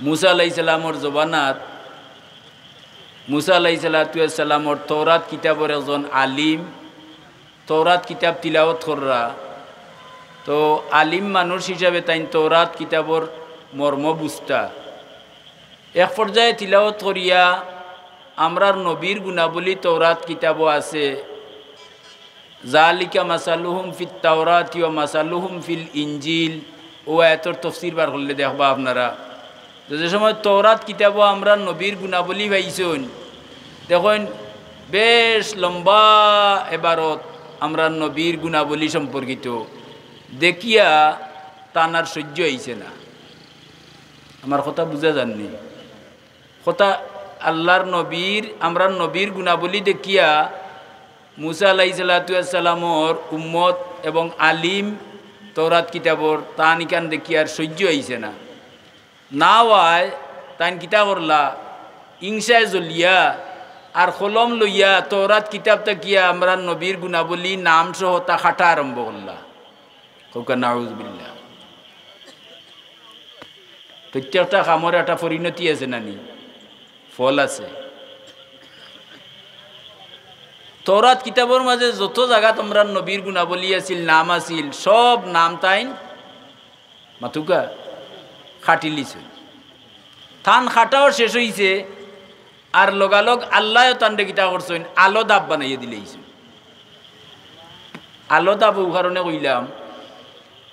মুসা আলাইহিস সালামর জবানাত মুসা আলাইহিস সালামর তৌরাত কিতাবের একজন আলিম তৌরাত কিতাব তিলাওয়াত কররা। তো আলিম মানুষ হিসাবে তাই তৌরাত কিতাবর মর্ম বুঝতা। এক পর্যায়ে তিলাওয়াত করিয়া আমরার নবীর গুণাবলী তৌরাত কিতাবও আছে। জালিকা মাসালুহুম ফিত তাওরাতি ওয়া মাসালুহুম ফিল ইনজিল। ও আয়াতের তফসির বার করলে দেখবা আপনারা যে সময় তৌরাত কিতাবও আমরা নবীর গুণাবলী পাইছেন, দেখুন বেশ লম্বা এবারত আমরা নবীর গুণাবলী সম্পর্কিত দেখিয়া তানার সহ্য হইছে না। আমার কথা বুঝা যাননি? কথা আল্লাহর নবীর আমরা নবীর গুণাবলী দেখিয়া মুসা আলাইহিস সালামর উম্মত এবং আলিম তৌরাত কিতাবর তানিকান দেখিয়ার সহ্য হইছে না। না হয় তাইন কিতা করলা ইংসায় জ্বলিয়া আর কলম লইয়া তৌরাত কিতাব তাকিয়া আমরা নবীর গুণাবলী নাম সহ তা খাটা আরম্ভ করলা। নাউজুবিল্লাহ। প্রত্যেকটা কামর একটা পরিণতি আছে নানি, ফল আছে। তৌরাত কিতাবর মাঝে যত জায়গা তোমরা নবীর গুণাবলী আছিল নাম আছিল সব নাম তাইন মাতুকা খাটিলিছ। থান খাটাও শেষ হইছে আর লগালগ আল্লাহ তান্ডে কিতা করছেন আলো দাব বানাইয়ে দিলেইছ। আলো দাব ও কারণে কইলাম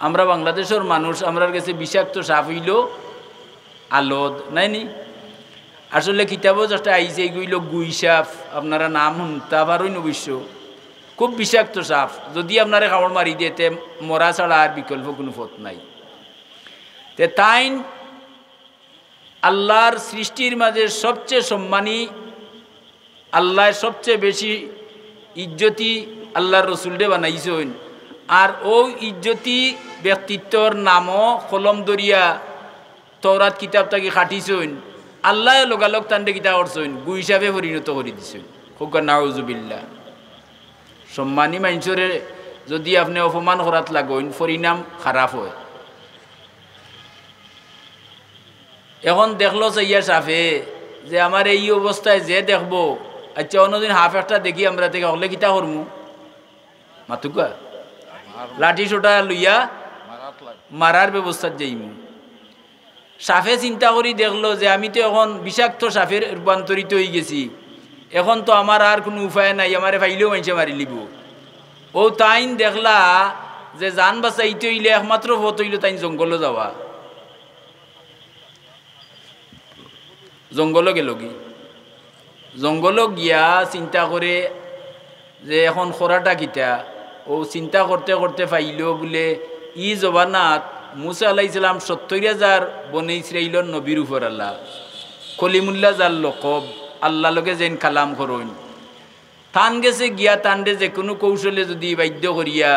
আমরা বাংলাদেশের মানুষ আমরার কাছে বিষাক্ত সাপ হইল আলোদ নাইনি। আসলে কিতাবও যেটা আইছে এগুইল গুই সাপ, আপনারা নাম শুনতে পারেন অবশ্য। খুব বিষাক্ত সাপ, যদি আপনারা খাবার মারি দিয়েতে মরা ছাড়া আর বিকল্প কোনো পথ নাই। তে তাইন আল্লাহর সৃষ্টির মাঝে সবচেয়ে সম্মানী, আল্লাহ সবচেয়ে বেশি ইজ্জতি আল্লাহর রসুলডে বানাইছেন। আর ও ইজ্জতি ব্যক্তিত্বর নামও কলম দরিয়া তৌরাত কিতাব তাকে খাটিছেন। আল্লাহ লগালগ তান্ডে কিতা করছেন গুই হিসাবে পরিণত করে দিছেন। খুব নাউজুবিল্লাহ। সম্মানী মানুষরে যদি আপনি অপমান করাত লাগেন পরিণাম খারাপ হয়। এখন দেখলো চাইয়া সাফে যে আমার এই অবস্থায় যে দেখবো, আচ্ছা অন্যদিন হাফ একটা দেখি আমরা থেকে হলে কিতা করমু মাতুকা লাঠি সোটা লইয়া মারার ব্যবস্থা যাইমু। সাফে চিন্তা করি দেখলো যে আমি তো এখন বিষাক্ত সাফের রূপান্তরিত হয়ে গেছি, এখন তো আমার আর কোনো উপায় নাই, আমারে ফাইলেও মানুষে মারি লিব। ও তাইন দেখলা যে জান বাঁচাইতে হইলে একমাত্র পথ হইল তাইন জঙ্গলে যাওয়া। জঙ্গলে গেল কি জঙ্গলে গিয়া চিন্তা করে যে এখন খোরাটা কিতা। ও চিন্তা করতে করতে পাইল বলে ই জবানাত মুসা আলাইহিস সালাম ৭০,০০০ বনে ইসরাইলর নবীর উপর আল্লাহ কলিমুল্লাহ যার লকব আল্লাহ লোকে যেন কালাম করইন থান গেছে গিয়া তান্ডে যে কোনো কৌশলে যদি বাধ্য করিয়া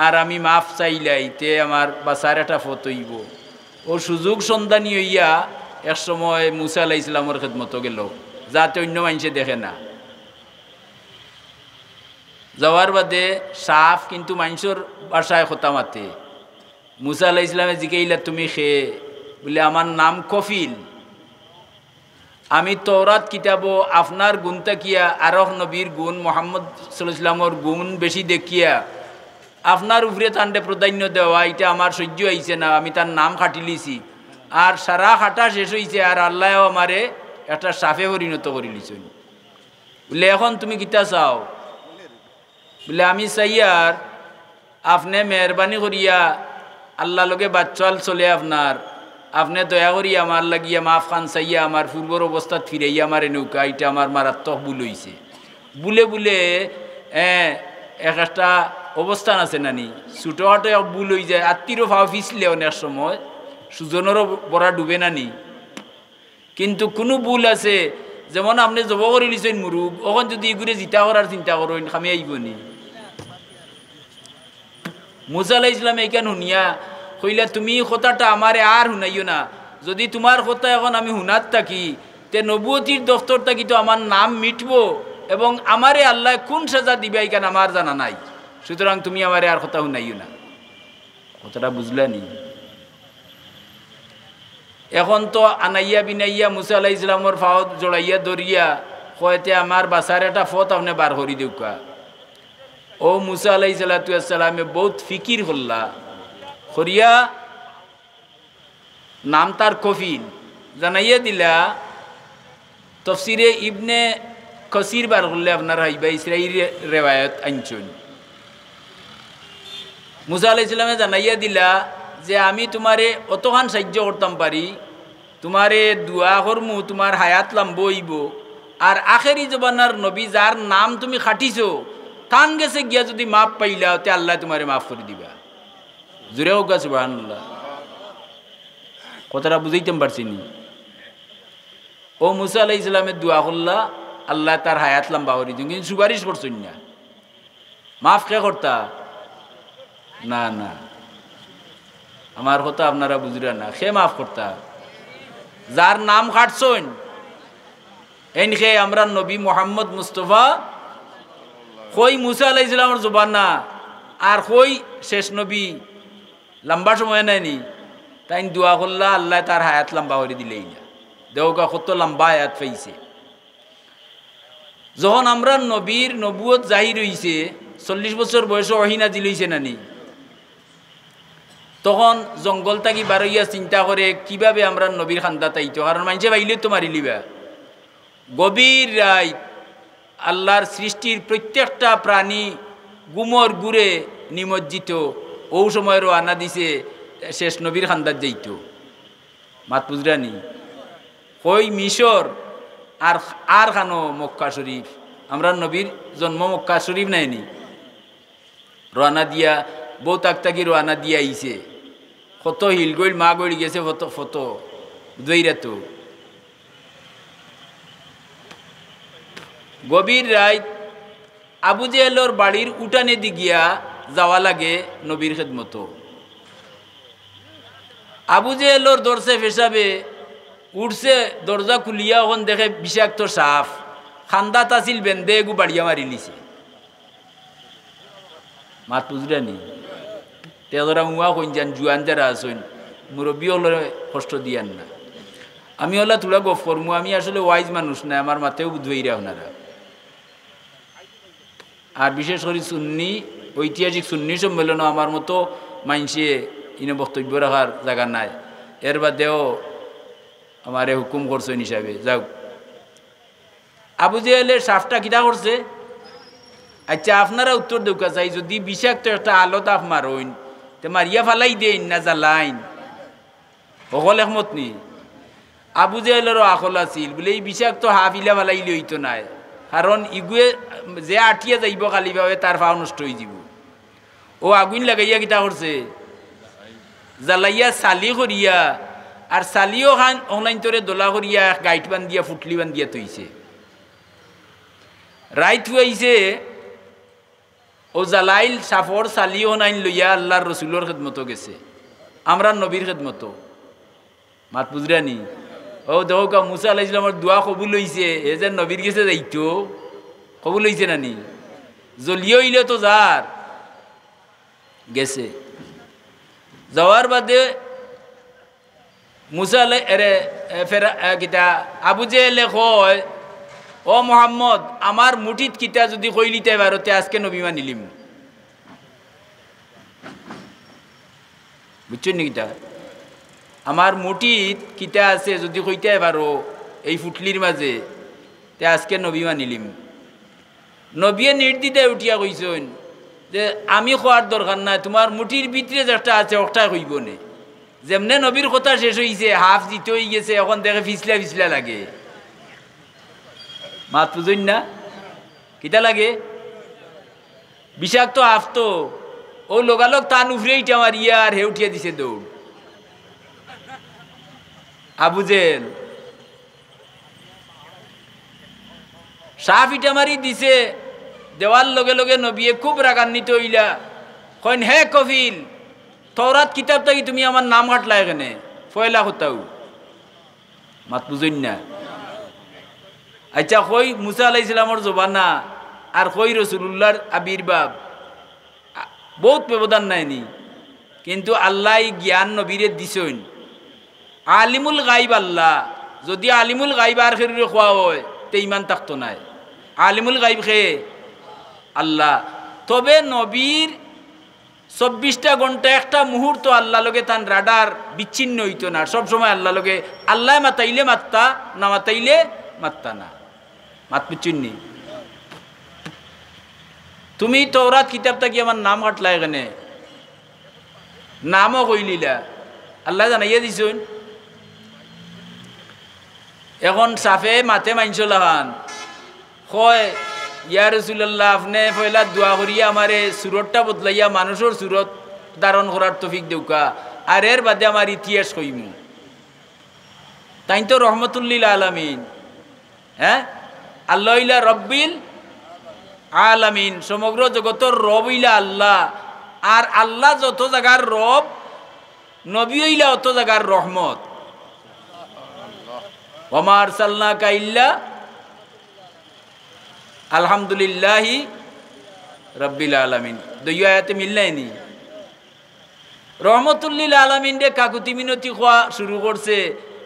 আর আমি মাফ চাইলাই তে আমার বাঁচার একটা ফত হইব। ও সুযোগ সন্ধানী হইয়া এক সময় মুসা আলাইহিস সালামের খেদমত গেল যাতে অন্য মানুষে দেখে না। যাওয়ার বাদে সাফ কিন্তু মানুষের বাসায় খোতা মাতে। মুসা আলাইহিস সালামে জিজ্ঞাইলা তুমি খে বলে আমার নাম কফিল, আমি তৌরাত কিতাবও আপনার গুণ তাকিয়া আরহ নবীর গুণ মোহাম্মদ সাল্লাল্লাহু আলাইহি ওয়াসাল্লামের গুণ বেশি দেখিয়া আপনার উপরে তান্ডে প্রাধান্য দেওয়া এটা আমার সহ্য হইছে না, আমি তার নাম খাটি লিছি। আর সারা খাটা শেষ হইছে আর আল্লাহও আমারে একটা সাফে পরিণত করে লিছেন। বলে এখন তুমি কিতা চাও? বলে আমি চাই আর আপনি মেহরবানি করিয়া আল্লাহ লোকে বাচ্চাল চলে আপনার, আপনি দয়া করি আমার লাগিয়া মাফ খান চাইয়া আমার পূর্বর অবস্থাত ফিরাইয়া আমার নৌকা এটা আমার মারাত্মক ভুল হইছে। বুলে বুলে এক একটা অবস্থান আছে নানি ছোটোখাটো এক ভুল হয়ে যায়, আত্মীয় ভাও ফিসলে অনেক সময় সুজনেরও বড়া ডুবে নানি। কিন্তু কোনো ভুল আছে যেমন আপনি জব করে লিছেন মুরুগ, ওখান যদি এগুলো জিতা করার চিন্তা করেন খামে আইব নি। মুসা আলাইহিস সালাম এইখান শুনিয়া কইলা তুমি কথাটা আমারে আর শুনাইও না, যদি তোমার কথা এখন আমি শুনাত থাকি তে নবুয়তির দফতর থাকি তো আমার নাম মিটবো এবং আমারে আল্লাহ কোন সাজা দিবে এইখান আমার জানা নাই, সুতরাং তুমি আমারে আর কথা শুনাইও না। কথাটা বুঝলানি? এখন তো আনাইয়া বিনাইয়া মুসা আলাইহিস সালামর ফাওত জড়াইয়া দরিয়া কয়তে আমার বাসার একটা ফত আপনি বার করি দেউকা। ও মুসা আলাইহিস সালামে বহুত ফিকির হল্লা করিয়া নাম তার কফিল জানাইয়া দিলা। তফসিরে ইবনে কসির বার করলে আপনার হাইবা ইসরাইল রেওয়ায়ত আনছুন। মুসা আলাইহিস সালামে জানাইয়া দিলা যে আমি তোমারে অতখান সাহায্য করতাম পারি, তোমারে দোয়া করমু তোমার হায়াত লম্ব হইব, আর আখেরি জবানার নবী যার নাম তুমি খাটিছো থান গেছে গিয়া যদি মাপ পাইলা তে আল্লাহ তোমারে মাফ করে দিবা। জুড়ে হোক সুবহানাল্লাহ। কথাটা বুঝাইতাম পারছি নি? ও মুসা আলাইহিস সালামের দোয়া করলা, আল্লাহ তার হায়াত লম্বা করে দিন, কিন্তু সুপারিশ করছেন না। মাফ কে করতা? না না, আমার কথা আপনারা বুঝলেন না। সে মাফ করতা যার নাম খাটছন। এন খে আমরা নবী মোহাম্মদ মুস্তফা কই মুসা আলাইহিস সালামের জবান না, আর কই শেষ নবী লম্বা সময় নেয়নি, তাই দোয়া করলা আল্লাহ তার হায়াত লম্বা করে দিলেই না। দেওগা কত লম্বা হায়াত পাইছে। যখন আমরা নবীর নবুয়ত জাহির হইছে 40 বছর বয়সে ওহী নাজিল হইছে নানি, তখন জঙ্গল থাকি বারইয়া চিন্তা করে কিভাবে আমরা নবীর খান্দা তাইতো, কারণ মানুষে বাইলে তো মারি লিবা। গভীর রাত আল্লাহর সৃষ্টির প্রত্যেকটা প্রাণী গুমর গুড়ে নিমজ্জিত, ও সময় রওনা দিছে শেষ নবীর খান্দাত যাইত। মাত বুঝরানি কই মিশর আর আর খানো মক্কা শরীফ, আমরা নবীর জন্ম মক্কা শরীফ নাইনি। রওনা দিয়া বউ তাকি রওনা দিয়া আইছে, কত হিল গইল মা গইল গেছে ফটো ফটো দইরা। তো গভীর রাত আবু জেহেলের বাড়ির উঠানে দি গিয়া যাওয়া লাগে নবীর খেদমত। আবু জেহেলের দরসে ফেসাবে উঠছে, দরজা খুলিয়া ওখান দেখে বিষাক্ত সাফ খান্দা তাছিল বেন্দে এগু বাড়িয়া মারি লিছে। মাত বুঝলেনি? তেরা উয়া কইন যান জুয়ান যারা আসেন মুরব্বী হলে কষ্ট দিয়ান না। আমি হলে তোরা গফ করমু, আমি আসলে ওয়াইজ মানুষ না, আমার মাতেও বুঝবেইরা আপনারা। আর বিশেষ করে সুন্নি ঐতিহাসিক সুন্নি সম্মেলনও আমার মতো মাইনসে ইনে বক্তব্য রাখার জায়গা নাই। এর বাদেও আমারে হুকুম করছেন হিসাবে যাও। আবু জেহেলের সাফটা কিতা করছে? আচ্ছা আপনারা উত্তর দেউকা চাই, যদি বিষাক্ত একটা আলো তাপ মারইন তে মারিয়া ফালাই দেন না জ্বালাইন? সকল একমত নি? আবু জেহেলেরও আকল আছিল বলে এই বিষাক্ত হাফিলা ফালাইলে হইতো নাই, কারণ ইগুয়ে যে আঠিয়া যাইব কালি ভাবে তার ফাও নষ্ট হয়ে যাব। ও আগুন লাগাইয়া কিতা করছে? জ্বালাইয়া চালি করিয়া, আর চালিও খান অনলাইন তোরে দোলা করিয়া গাইট বান্ধিয়া ফুটলি বান্ধিয়া থইছে। রাইত হইছে ও জালাইল সাফর চালিও নাইন লইয়া আল্লাহর রসুলোর খেদমত গেছে, আমরা নবীর খেদমত। মাত বুঝরানি? ও দেখো মুসা আলাইহিস সালামের দোয়া কবুল হইছে, এ যে নবীর গেছে যাইতো কবুল হইছে নানি? জলিও ইলে তো যার গেছে। যাওয়ার বাদে মুসা ফেরা কিতা আবু জেহেলে কয়, ও মোহাম্মদ আমার মুঠিত কিতা যদি কইলিতে ভারতে আজকে নবী মানিলিম। বুঝছেন নি কিতা? আমার মুঠিত কিতা আছে যদি কইতে পারো এই ফুটলির মাঝে, তে আজকে নবী মানিলিম। নবীয়ে নির্দিতে উঠিয়া কইছেন যে আমি খোয়ার দরকার নাই, তোমার মুঠির ভিতরে যেটা আছে ওটা কইব নে। যেমনে নবীর কথা শেষ হইছে হাফ জিতে হয়ে গেছে, এখন দেখে ফিসলা ফিসলা লাগে। মাত বুঝুন না? কিতা লাগে? বিষাক্ত হাফ তো ও লোকালোক তান উফরে ইটা মারিয়া আর হে উঠিয়া দিছে দৌড়। আবু জেহেল সাফ ইটা মারি দিছে, দেওয়ার লগে লগে নবীয়ে খুব রাগান্বিত হইলা, কইন হে কফিল তওরাত কিতাব থাকি তুমি আমার নাম কাটলা এখানে ফয়লা হতাও। মাত বুঝুন না? আচ্ছা কই মুসা আলাইহিস সালামের জবানা আর কই রাসূলুল্লাহর আবির্ভাব বহুত ব্যবধান নাইনি, কিন্তু আল্লাহ জ্ঞান নবীরে দিছেন। আলিমুল গাইব আল্লাহ, যদি আলিমুল গাইব আর খেরে খোয়া হয় তে ইমান থাকতো নাই। আলিমুল গাইব খে আল্লাহ। তবে নবীর 24টা ঘন্টা একটা মুহূর্ত আল্লাহ লগে তান রাডার বিচ্ছিন্ন হইতো না, সবসময় আল্লাহ লগে। আল্লাহ মাতাইলে মাত্তা, না মাতাইলে মাত্তা না, মাত বিচ্ছিন্নি। তুমি তওরাত কিতাবটা কি আমার নাম কাটলা, এখানে নামও কইলিলা, আল্লাহ জানাইয়া দিছুন। এখন সাফে মাথে মাইনছলা খান কয় ইয়া রাসূলুল্লাহ, আপনি পয়লা দোয়া করিয়া আমারে সুরতটা বদলাইয়া মানুষের সুরত ধারণ করার তৌফিক দেউকা, আর এর বাদে আমার ইতিহাস কইমু। তাই তো রহমতুল্লিল আলামিন, হ্যাঁ, আল্লাহ ইলা রব্বিল আলামিন, সমগ্র জগতের রব ইলা আল্লাহ। আর আল্লাহ যত জায়গার রব, নবী হইলা অত জায়গার রহমত। ওমা আরসালনাকা ইল্লা আলহামদুলিল্লাহি রব্বিল আলামিন, দুই আয়াতে মিললাইনি। রহমতুল্লিল আলামিন রে কাকুতি মিনতি খোয়া শুরু করছে,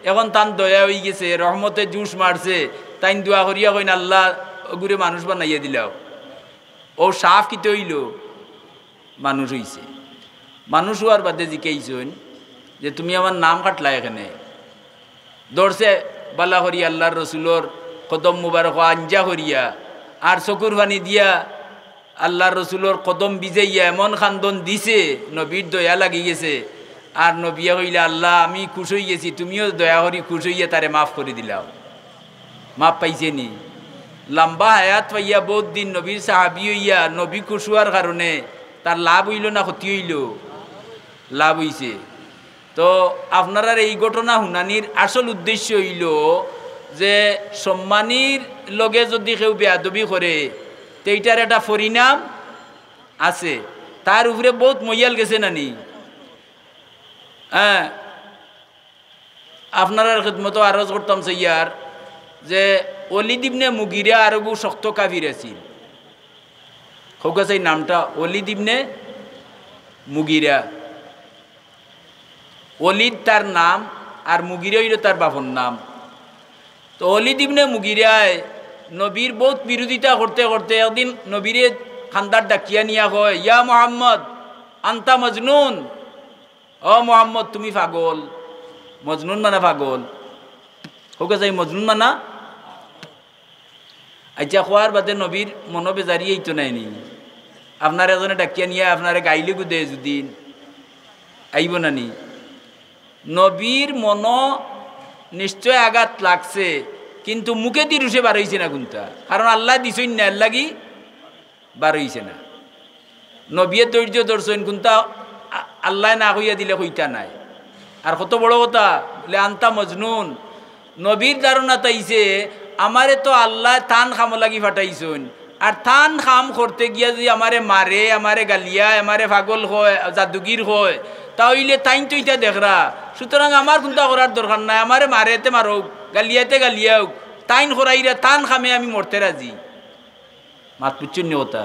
এখন তান দয়া হয়ে গেছে, রহমতে জুস মারছে। তাই দোয়া করিয়া কইন আল্লাহ ওগুরে মানুষ বানাইয়া দিলাও। ও সাফ কিতে হইল, মানুষ হইছে। মানুষ হওয়ার বাদে জিকেইছুন যে তুমি আমার নাম কাটলা, এখানে দৌড়ছে বালা করিয়া আল্লাহর রসুলোর কদম মুবারক আঞ্জা করিয়া, আর চকুর পানি দিয়া আল্লাহর রসুলোর কদম বিজাইয়া এমন খান্দন দিছে, নবীর দয়া লাগি গেছে। আর নবিয়া কইলা আল্লাহ আমি খুশ হয়ে গেছি, তুমিও দয়া করি খুশ হইয়া তারে মাফ করে দিলাও। মাফ পাইছে নি, লম্বা হায়াত পাইয়া বহুত দিন নবীর সাহাবি হইয়া নবী খুশ হওয়ার কারণে তার লাভ হইল না ক্ষতি হইল? লাভ হইছে। তো আপনারা এই ঘটনা শুনানির আসল উদ্দেশ্য হইল যে সম্মানীর লগে যদি কেউ বেয়াদবি করে তো এইটার একটা পরিণাম আছে, তার উপরে বহুত মইয়াল গেছে নানি। হ্যাঁ, আপনারা খেদমতো আরজ করতাম ইয়ার যে ওলিদ ইবনে মুগিরা আরবু শক্ত কাফির আছিল। হোক আছে নামটা ওলিদ ইবনে মুগিরা। ওলিদ তার নাম আর মুগিরা হইল তার বাপর নাম। তো ওলিদ ইবনে মুগিরায় নবীর বহুত বিরোধিতা করতে করতে একদিন নবীরে খান্দার ডাকিয়া নিয়া কয়, ইয়া মোহাম্মদ আন্তা মজনুন, ও মোহাম্মদ তুমি পাগল। মজনুন মানা পাগল, হোক আছে মজনুন মানা। আচ্ছা খোয়ার বাদে নবীর মনো বেজারি এইতো নাইনি, আপনার এজনে ডাকিয়া নিয়ে আপনারে গাইলে গুদে যদি আইব নানি। নবীর মন নিশ্চয় আঘাত লাগছে, কিন্তু মুখে দি রুষে বার হইছে না কোনটা, কারণ আল্লাহ দিছই না, এর লাগি বার হইছে না। নবীর ধৈর্য ধরছেন, কোনটা আল্লাহ না কইয়া দিলে কইতা নাই। আর কত বড় কথা বলে আন্তা মজনুন। নবীর ধারণা তাইছে আমারে তো আল্লাহ তান খাম লাগি ফাটাইছুন, আর তান খাম করতে গিয়া যদি আমারে মারে, আমারে গালিয়া, আমারে পাগল হয়, জাদুগির হয়, তাইলে তাইন তো ইটা দেখরা। সুতরাং আমার কোনটা করার দরকার নাই, আমারে মারেতে মারুক, গালিয়াতে গালিয়াওক, তাইন করাইরা তান খামে আমি মরতে রাজি। মাত পুচ্ছন্য কথা।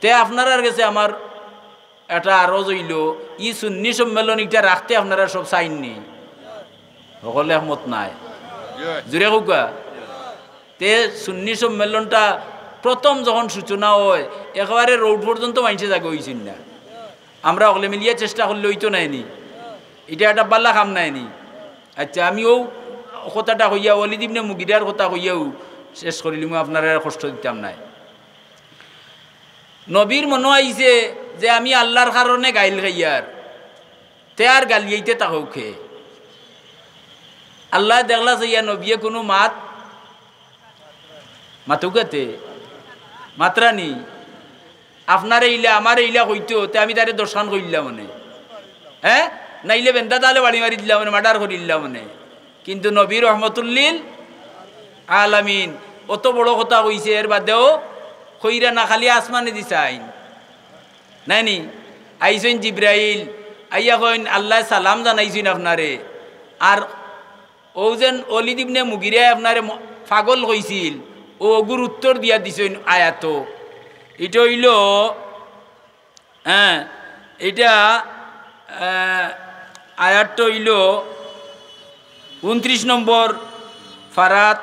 তে আপনার কাছে আমার এটা আরজ হইল, ই সুন্নি সম্মেলন এটা রাখতে আপনারা সব চাইননি, সকলে একমত নাই, জুড়ে কুকা। তে সুন্নি সম্মেলনটা প্রথম যখন সূচনা হয় একেবারে রোড পর্যন্ত মানুষে জাগে হয়েছিল না। আমরা অকলে মিলিয়ে চেষ্টা করলে হইতো নাইনি, এটা একটা বাল্লা কাম নাইনি। আচ্ছা আমিও কথাটা হইয়া ওলিদ ইবনে মুগিরার কথা হইয়াও শেষ করিলিম, আপনারা কষ্ট দিতাম নাই। নবীর মনে আইছে যে আমি আল্লাহর কারণে গাইল খাইয়ার, তে আর গালিয়াইতে তাকেও খেয়ে আল্লাহ দেখলা চাইয়া নবীয়ে কোনো মাতুকাতে মাত্রানি আপনার এইলা আমার এইলা হইতো, তে আমি তারে দর্শন করিলাম মনে, হ্যাঁ, নাইলে বেন্দা তাহলে বাড়ি মারি দিলাম মানে, মার্ডার করিলাম মনে। কিন্তু নবীর রহমতুল্লিল আলামিন অত বড় কথা কইছে, এর বাদেও কইরা না খালি আসমানে দিছে আইন নাইনি। আইসেন জিব্রাইল আইয়া কইন আল্লাহ সালাম জানাইছেন আপনারে, আর ও যেন ওলিদ ইবনে মুগিরা আপনারে পাগল কইছিল, ও অগুর উত্তর দিয়া দিছেন আয়াত। এটা হইল হ্যাঁ, এটা আয়াতটা হইল 29 নম্বর ফারাত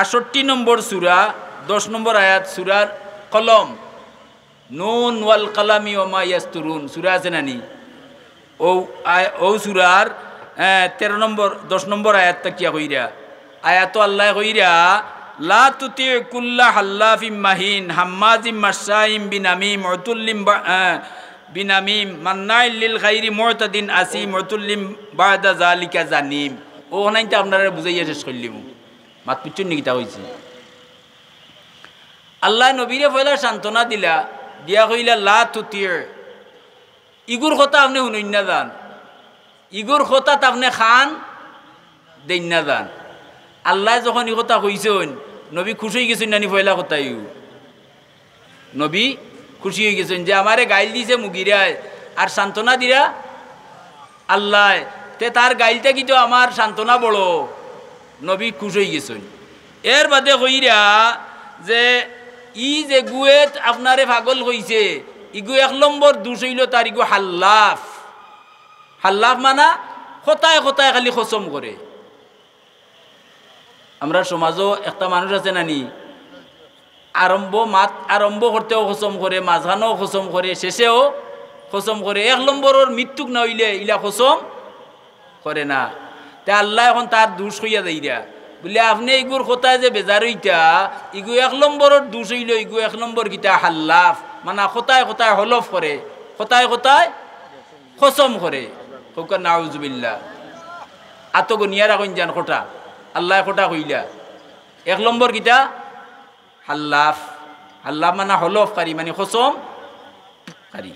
68 নম্বর সূরা 10 নম্বর আয়াত সূরার কলম নুন ওয়াল কালামি ওয়া মা ইয়াসতুরুন সূরা আছে নানি ও সূরার 13 নম্বর 10 নম্বর আয়াতটা কিয়া কইরা আয়াত আল্লাহ কইরা লা তুতি কুল্লা হাল্লাফিম মাহিন হাম্মাজিম মাশাইম বিনামিম উতুল্লিম বিনামিম মান্নাইল লিল গায়রি মুতাদিন আসিম উতুল্লিম বাদা যালিকা জানিম ও নাইতে আপনারা বুঝাইয়া শেষ করলিম মাত পিছন নিকিতা হইছে আল্লাহ নবীরে পয়লা সান্ত্বনা দিলা দিয়া কইলা লা তুতি ইগুর কথা আপনি শুনুন না যান ইগুর কথা আপনি খান দেন না যান আল্লাহ যখন এই কথা কইছেন নবী খুশি হয়ে গেছেন নানি পয়লা কথাই নবী খুশি হয়ে গেছেন যে আমারে গাইল দিছে মুগিরায় আর সান্ত্বনা দিরা আল্লাহ তে তার গাইলটা কিন্তু আমার সান্ত্বনা বড় নবী খুশি হয়ে গেছেন এর বাদে কইরা যে ই যে গুয়েত আপনারে পাগল কইছে ইগু 1 নম্বর দোষ হইল তার ইগু হাল্লাফ হাল্লাফ মানা কথায় কথায় খালি খসম করে আমরা সমাজও একটা মানুষ আছে নানি আরম্ভ করতেও খসম করে মাঝখানেও খসম করে শেষেও খসম করে 1 নম্বরের মৃত্যুক না হইলে ইলা খসম করে না তে আল্লাহ এখন তার দোষ হইয়া যাইরা বলে আপনি ইগুর কথায় যে বেজার হইতা ইগু 1 নম্বরের দোষ হইল ইগু 1 নম্বর কিতা হাল্লাফ মানে কথায় কথায় হলফ করে কথায় কথায় খসম করে হোক নাউজুবিল্লাহ আতগনিয়ারা কইন জান খোটা আল্লাহ খোটা কইলা 1 নম্বর কিতা হাল্লাফ হাল্লাফ মানে হলফ কারি মানে খসম কারি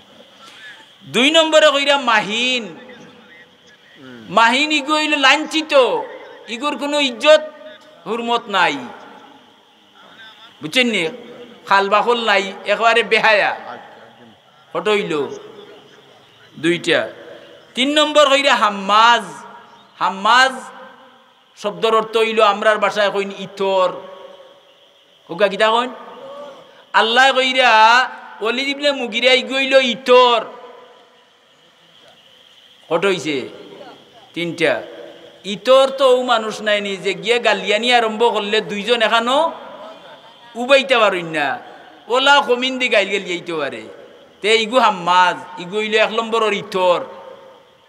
2 নম্বরে কইরা মাহিন মাহিন ইগু হইল লাঞ্ছিত ইগুর কোনো ইজ্জত হুরমত নাই বুঝছেন নি খাল বাখল নাই একেবারে বেহায়া ফটো হইল 2টা 3 নম্বর কইরা হাম্মাজ হাম্মাজ শব্দর অর্থ হইল আমরার ভাষায় কইন ইতর ওকা কিতা কইন আল্লাহ কইরা ওলি দিবলে মুগিরা ইগু হইল ইতর ফটো হইছে 3টা ইতর তো ও মানুষ নাই নি যে গিয়ে গালিয়ানি আরম্ভ করলে 2 জন এখানো উবাইতে পারেন না ওলা কমিন দি গাইল গেল যাইতে পারে তে ইগু হাম্মাজ ইগু হইল 1 নম্বরের ইতর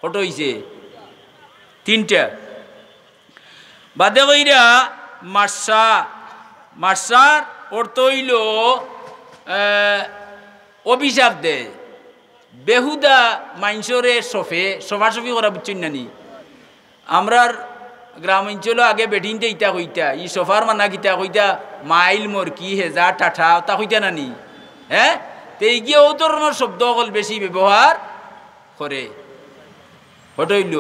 ফটো হইছে 3টা বাদে কইরা মার্সা মার্সার অর্থ হইল অভিশাপ দে বেহুদা মাইনসরে সফাসফি করা বুঝছেন নানি আমরার গ্রাম অঞ্চল আগে বেঠিনতে ইটা কইতা ই সফার মানা কিতা কইতা মাইল মরকি হেজা টাঠা তা কইতা নানি হ্যাঁ তে গিয়ে ও ধরনের শব্দ অকল বেশি ব্যবহার করে হটইল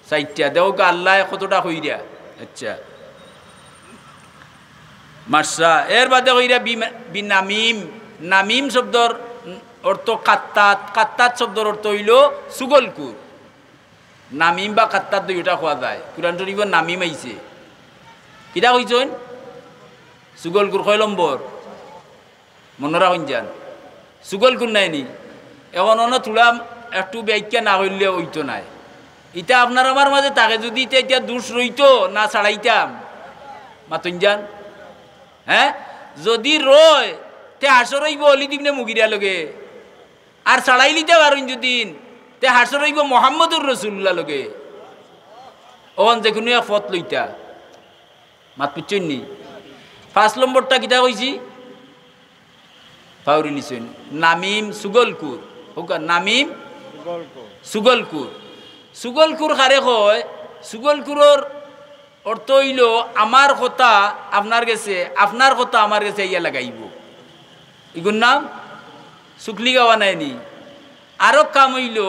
4টা দেও আল্লাহ কতটা কইরা আচ্ছা মার্সা এর বাদে কইরা বিনামিম নামিম শব্দর অর্থ কাত্তাত শব্দর অর্থ হইল সুগলকুর নামিম বা কাত্তাত দুইটা খোয়া যায় কুরআন শরীফের নামিম আইছে কিটা কইছেন সুগলকুর 6 নম্বর মনে রাখুন যান সুগলকুর নাইনি এখন অন্য তুলা একটু ব্যাখ্যা না হইলে হইতো নাই এটা আপনার আমার মাঝে তাকে যদি এটা দোষ রইতো না ছাড়াইতাম মাতুন যান হ্যাঁ যদি রয় তে হাসর রইব অলি দিবনে মুগিরা লগে আর ছাড়াই লিতে পারুন যদি তে হাসর রইব মোহাম্মদুর রসুল্লাহ লগে ওন যে কোনো এক পথ লইতা মাত পুচ্ছেন নি 5 নম্বরটা কিতা কইছি পাউরি লিছেন নামিম সুগলকুর হোক নামিম সুগলকুর সুগলকুর কারে কয় সুগলকুরর অর্থ হইল আমার কথা আপনার কাছে আপনার কথা আমার কাছে ইয়া লাগাইব ইগুর নাম শুকলি গাওয়া নাইনি আরো কাম হইল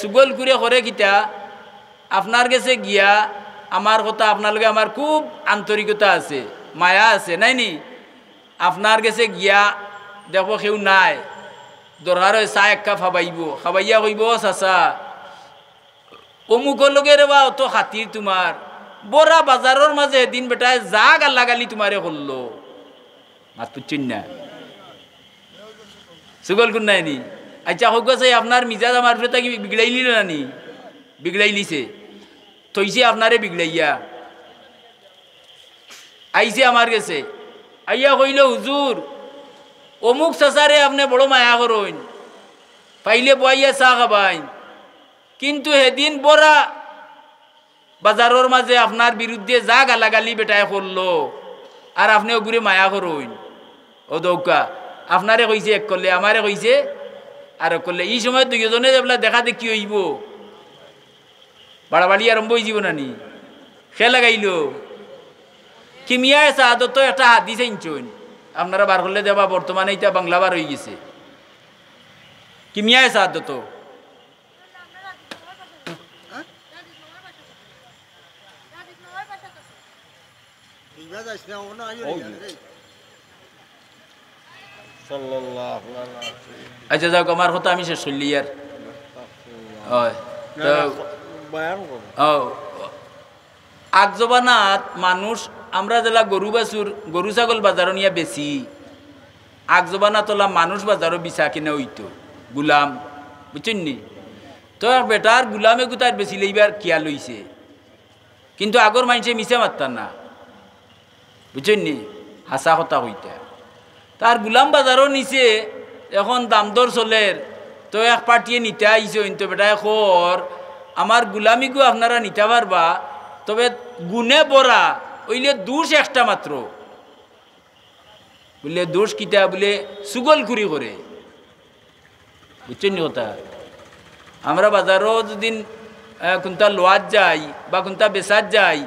সুগলকুরে করে কিতা আপনার কাছে গিয়া আমার কথা আপনার লগে আমার খুব আন্তরিকতা আছে মায়া আছে নাইনি আপনার কাছে গিয়া দেখো কেউ নাই দরকার হয় চা 1 কাপ খাবাইয়া কইব চাচা অমুক লগে রে বা অত খাতির তোমার বড়া বাজারের মাঝে দিন বেটায় যা গালাগালি তোমারে করলো মাত পুচ্ছেন না সুগলকুর নাইনি আচ্ছা হোক আপনার মিজাজ আমার বিগড়াইলি না নি বিগড়াইলিছে থইছে আপনারে বিগড়াইয়া আইছে আমার গেছে আইয়া কইল হুজুর অমুক চাচারে আপনি বড় মায়া করইন পাইলে বইয়া চা খাবাইন কিন্তু সেদিন বড়া বাজারের মাঝে আপনার বিরুদ্ধে যা গালাগালি বেটায় করলো আর আপনি ওগুরে মায়া করইন ও দৌকা আপনারে কইছে এক করলে আমারে কইছে আর করলে এই সময় দুইজনে যেগুলা দেখা দেখি হইব বাড়াবাড়ি আরম্ভ হয়ে যাব নানি সে লাগাইল কিমিয়ায় সাহাদত একটা হাদিস আনছেন আপনারা বার করলে দেবা বর্তমানে এটা বাংলা বার হয়ে গেছে কিমিয়ায় সাহাদত আচ্ছা যাক আমার কথা আমি শেষ করলি আর আগজবানাত মানুষ আমরা যেলা গরু বাছুর গরু ছাগল বাজারও নিয়ে বেশি আগজবানা তোলা মানুষ বাজারও বিছা কিনে হইতো গুলাম বুঝছেন নি তো বেটার গুলামে গুতার বেশি লইবার কিয়া লইছে কিন্তু আগর মানুষে মিশে মারতার না বুঝছেন নি হাসা কথা হইতা তার গুলাম বাজারও নিছে এখন দাম দর চলের তো এক পার্টিয়ে নিতে আইছে তো বেটায় খর আমার গুলামিগু আপনারা নিতে পারবা তবে গুনে বড়া ওইলে দোষ একটা মাত্র বললে দোষ কিতা বলে সুগল খুরি করে বুঝছেন নি কথা আমরা বাজারও যদি কোনটা লোয়াত যাই বা কোনটা বেচাত যাই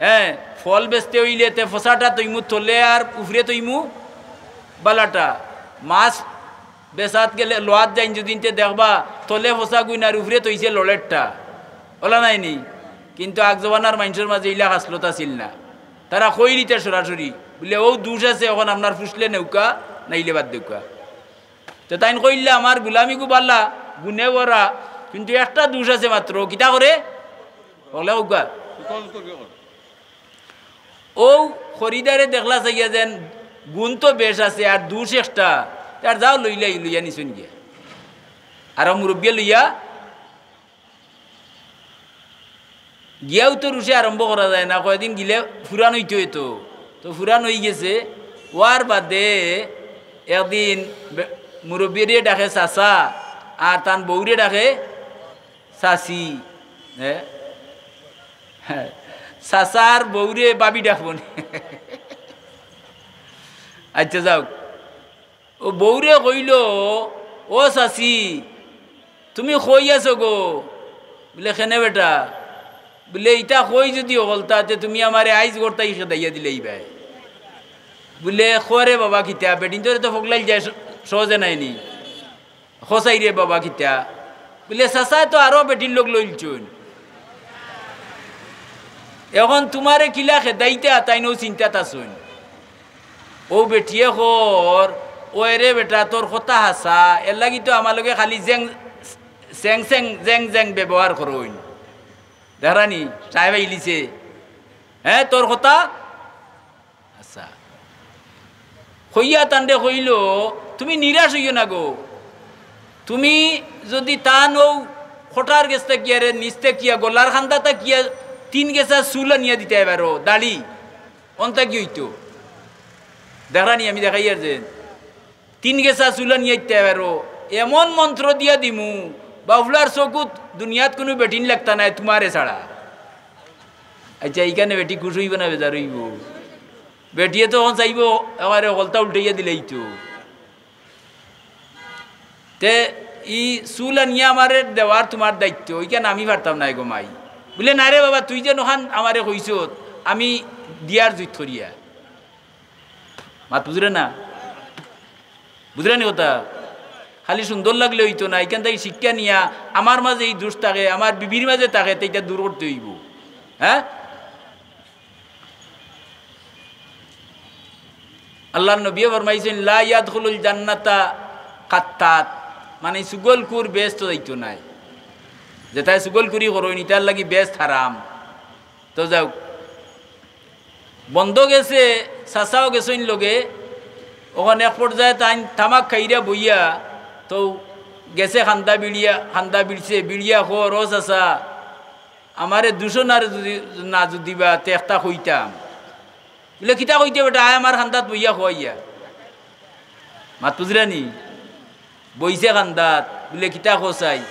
হ্যাঁ ফল বেচতে হইলে তে ফসাটা তৈমু তোলে আর উফরে তৈমু বালাটা মাছ বেচাত গেলে লোয়াত যাই যদি দেখবা তলে ফসা গুইন আর উফরে তৈছে লড়েরটা ওলা নাইনি কিন্তু আগজবানার মানুষের মাঝে ইলা হাসলতা ছিল না তারা কই নিতে সরাসরি বলে ও দুষ আছে এখন আপনার ফুসলে নেউকা নাইলে বাদ দেউকা তো তাই কইলে আমার গুলামিগু বাল্লা গুনে বরা কিন্তু একটা দুষ আছে মাত্র কিতা করে বলে উকা ও খরিদারে দেখলা চাইয়া যেন গুণ তো বেশ আছে আর দুষ একটা তার যাও লইয়া নিছুন গিয়া আর মুরব্বিয়া লইয়া গিয়াও তো রুষে আরম্ভ করা যায় না কয়েকদিন গিলে ফুরান হইতে হইতো তো ফুরান হয়ে গেছে ওয়ার বাদে একদিন মুরব্বিয়ে ডাকে চাচা আর তান বৌরে ডাকে চাচি হ্যাঁ চাচার বৌরে বাবি ডাকব আচ্ছা যাও ও বৌরে কইল ও চাচি তুমি কই আছো গো বলে খেনে বেটা বলে ইটা কই যদি হলতাতে তুমি আমারে আইজ করতাই খেদাইয়া দিলেই ভাই বলে খরে বাবা খিতা বেটিন তোরে তো ফগলাইল যায় সহজে নাইনি খসাই রে বাবা খিতা বলে চাচাই তো আরো বেটির লোক লইলছুন এখন তোমারে কিলা খেদাইতে আতাইনো চিন্তাত আসুন ও বেটিয়ে খর ও রে বেটা তোর কথা হাসা এর লাগি তো আমার লগে খালি জেং জেং ব্যবহার করুন দেখানি সাহেব ইলিছে হ্যাঁ তোর কথা আচ্ছা হইয়া তান্ডে কইল তুমি নিরাশ হইও না গো তুমি যদি টান ও খটার গেছতে কিয়া রে নিচতে কিয়া গলার খান্দাতা কিয়া 3 গেছা চুলা নিয়ে দিতে এবারও দাড়ি অন্তা কি হইতো দেখানি আমি দেখাই আর যে 3 গেছা চুলা নিয়ে দিতে এবারও এমন মন্ত্র দিয়া দিমু বাউলার চকুত দুনিয়াত কোনো বেটিন লাগতা নাই তোমারে ছাড়া আচ্ছা এইখানে বেটি খুশ হইব না বেজার হইব বেটিয়ে তো চাইব আমার হলতা উল্টাইয়া দিলেই তো তে ই চুলা নিয়ে আমারে দেওয়ার তোমার দায়িত্ব ওইখানে আমি পারতাম না গো মাই বলে না রে বাবা তুই যে নখান আমারে কইস আমি দিয়ার জুত করিয়া মাত বুঝলে না বুঝলেন কথা খালি সুন্দর লাগলে হইতো না এখান থেকে শিক্ষা নিয়া আমার মাঝে এই দোষ থাকে আমার বিবির মাঝে থাকে এটা দূর করতে হইব হ্যাঁ আল্লাহর নবী ফরমাইছেন লা ইয়াদখুলুল জান্নাতা কাত্তাত মানে সুগলকুর ব্যস্ত যাইতো নাই যেটাই সুগলকুরি করইন ইটার লাগি ব্যস্ত হারাম তো যাও বন্ধ গেছে চাচাও গেছেন লগে ওখানে এক পর্যায়ে তাই তামাক খাইরা বইয়া তো গেছে খান্দা বিড়ছে বিড়িয়া খো রস আসা আমারে 200 না যদি বা তে একটা কইতাম বলে কিতা কইতে বেটা আয় আমার খান্দাত বইয়া খোয়াইয়া মাত বুঝলানি বইছে খান্দাত বলে কিতা খোসাই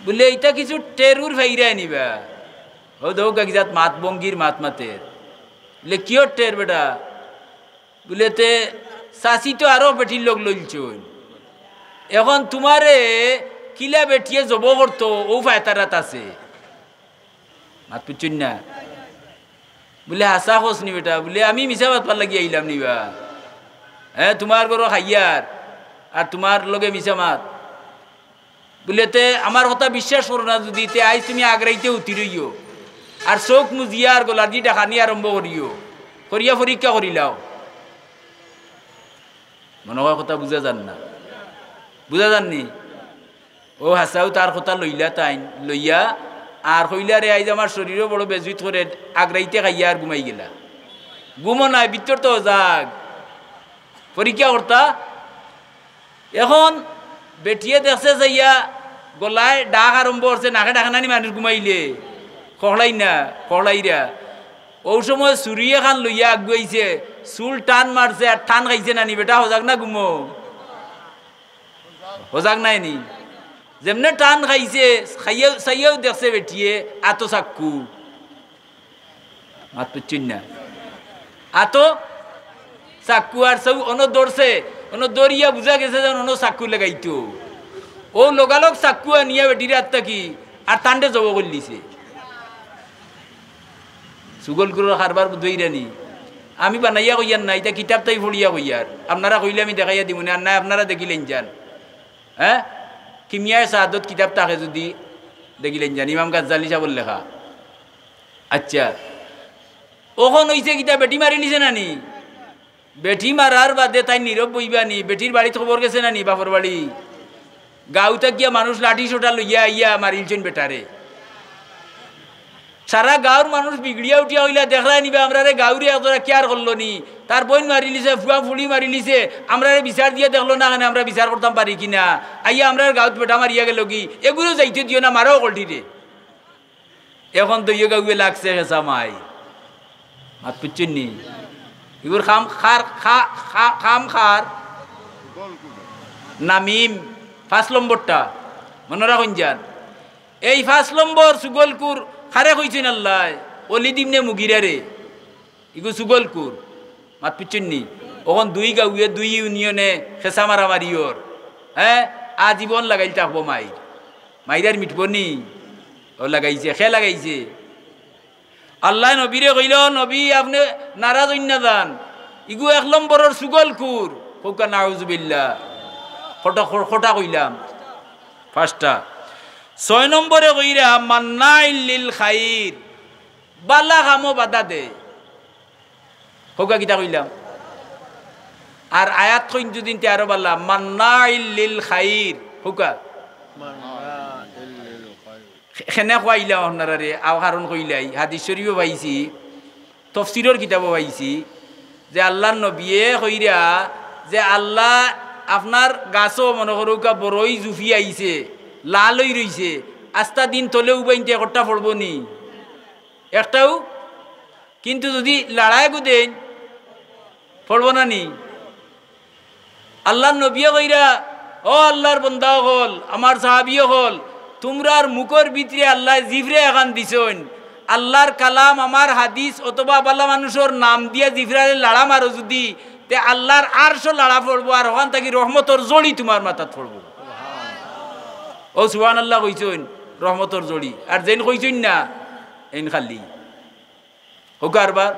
বলে এটা কিছু টেরুর ফাইরা নিবা ও দৌ কাকিজাত মাত বঙ্গির মাত মাতের বলে কিয় টের বেটা বলে তে চাষি তো আরো বেটির লোক লইলছুন এখন তোমারে কিলা বেটিয়ে জব করতো ও ফায়তারাত আছে মাত পুচুন না বলে হাসা খোঁজ নি বেটা বলে আমি মিশা বাতবার লাগি আইলাম নিবা হ্যাঁ তোমার গরো খাইয়ার আর তোমার লগে মিশা মাত বলে তে আমার কথা বিশ্বাস করো না যদি তে আজ তুমি আগ্রাইতে উঠি রইও আর চোখ মুজিয়া আর গোলাজি ডাকানি আরম্ভ করিও করিয়া পরীক্ষা করিলাও মনে হয় কথা বুঝা যান না বুঝা যাননি ও হাসাও তার কথা লইলা তাই লইয়া আর কইলা রে আইজ আমার শরীরও বড় বেজুত করে আগ্রাইতে খাইয়া আর ঘুমাই গেলা ঘুমো নাই ভিতর তো যাক পরীক্ষা করতা এখন বেটিয়ে দেখছে যাইয়া গলায় ডাক আরম্ভ করছে নাকে ডাকানি মানুষ ঘুমাইলে কহলাই না কহলাইরা ও সময় চুরিয়ে খান লইয়া আগুয়াইছে চুল টান মারছে আর টান খাইছে নানি বেটা সজাগ না ঘুমো সজাগ নাই নি যেমনে টান খাইছে খাইয়াও চাইয়াও দেখছে বেটিয়ে আতো চাক্কু মাত পুচ্ছিন না আতো চাক্কু আর সব অন দৌড়ছে অন দৌড়িয়া বুঝা গেছে যেন অন চাক্কু লাগাইতো ও লগালগ চাক্কু আনিয়া বেটির আত্মা কি আর টান্ডে জব করলিছে সুগল গুরুর হারবার দইরানি আমি বানাইয়া কইয়ার না এটা কিতাব তাই ফড়িয়া কইয়ার আপনারা কইলে আমি দেখাইয়া দিব না না আপনারা দেখিলেন যান হ্যাঁ কিমিয়ায় সাদত কিতাব থাকে যদি দেখিলেন যান ইমাম গাজ্জালি সাহেবের লেখা আচ্ছা ওখন হইছে কিতাব বেটি মারি নিছে নানি বেটি মারার বাদে তাই নীরব বইবানি বেটির বাড়িত খবর গেছে নানি বাপর বাড়ি গাঁওতে গিয়া মানুষ লাঠি সোটা লইয়া আইয়া মারিলছেন বেটারে সারা গাঁওর মানুষ বিগড়িয়া উঠিয়া হইলা দেখলাই নিবা আমরা রে গাঁউরে এতটা কেয়ার করলো নি তার বোন মারি লিছে ফুয়া ফুলি মারি লিছে আমরা বিচার দিয়ে দেখলো না কেন আমরা বিচার করতাম পারি কিনা আইয়া আমরা গাঁত বেটা মারিয়া গেল কি এগুলো যাইতে দিও না মারাও কলটিরে এখন তো ইয়ে গাঁয়ে লাগছে হেসা মাই মাত পুচ্ছেন নি এগুলো খাম খার নামিম 5 নম্বরটা মনে রাখুন যান এই 5 নম্বর সুগলকুর খারে কইছেন আল্লাহ অলি দিমনে মুগিরা রে ইগু সুগলকুর মাত পুচ্ছেন নি ওখন 2 গাঁয়ে 2 ইউনিয়নে খেসা মারামারি ওর হ্যাঁ আজীবন লাগাইল থাকবো মাইরার মিটব নি ও লাগাইছে খে লাগাইছে আল্লাহ নবীরে কইল নবী আপনি নারাজ হইন না যান ইগু 1 নম্বরের সুগলকুর কোকা নাউজুবিল্লাহ খোটা কইলাম 5টা 6 নম্বরে কইরা মান্নাইল লিল খাইর বালা কামো বাধা দে কোকা কিতা কইলাম আর আয়াত কইন যদি আরো বালা মান্নাইল লিল খাইর কোকা খেনে কইলাম আপনারা রে আও কারণ কইলাই হাদিস শরীফে পাইছি তাফসীরের কিতাবও পাইছি যে আল্লাহর নবীয়ে কইরা যে আল্লাহ আপনার গাছও মনে করুকা বড়ই জুফি আইছে লাল হয়ে রইছে আস্তা দিন তলেও বাইনতে একটা পড়ব নি একটাও কিন্তু যদি লড়াই গুদেন পড়ব না নি আল্লাহর নবীয়ে কইরা ও আল্লাহর বন্দা হল আমার সাহাবিও হল তোমরার মুখর ভিতরে আল্লাহ জিভরে এখান দিছেন আল্লাহর কালাম আমার হাদিস অথবা বালা মানুষের নাম দিয়া জিভরারে লাড়া মারো যদি তে আল্লাহর আরশো লাড়া পড়বো আর ওখান থেকে রহমতর জড়ি তোমার মাথাত পড়বো ও সুবহানাল্লাহ কইছেন রহমতর জড়ি আর যেন কইছেন না এন খালি হোকারবার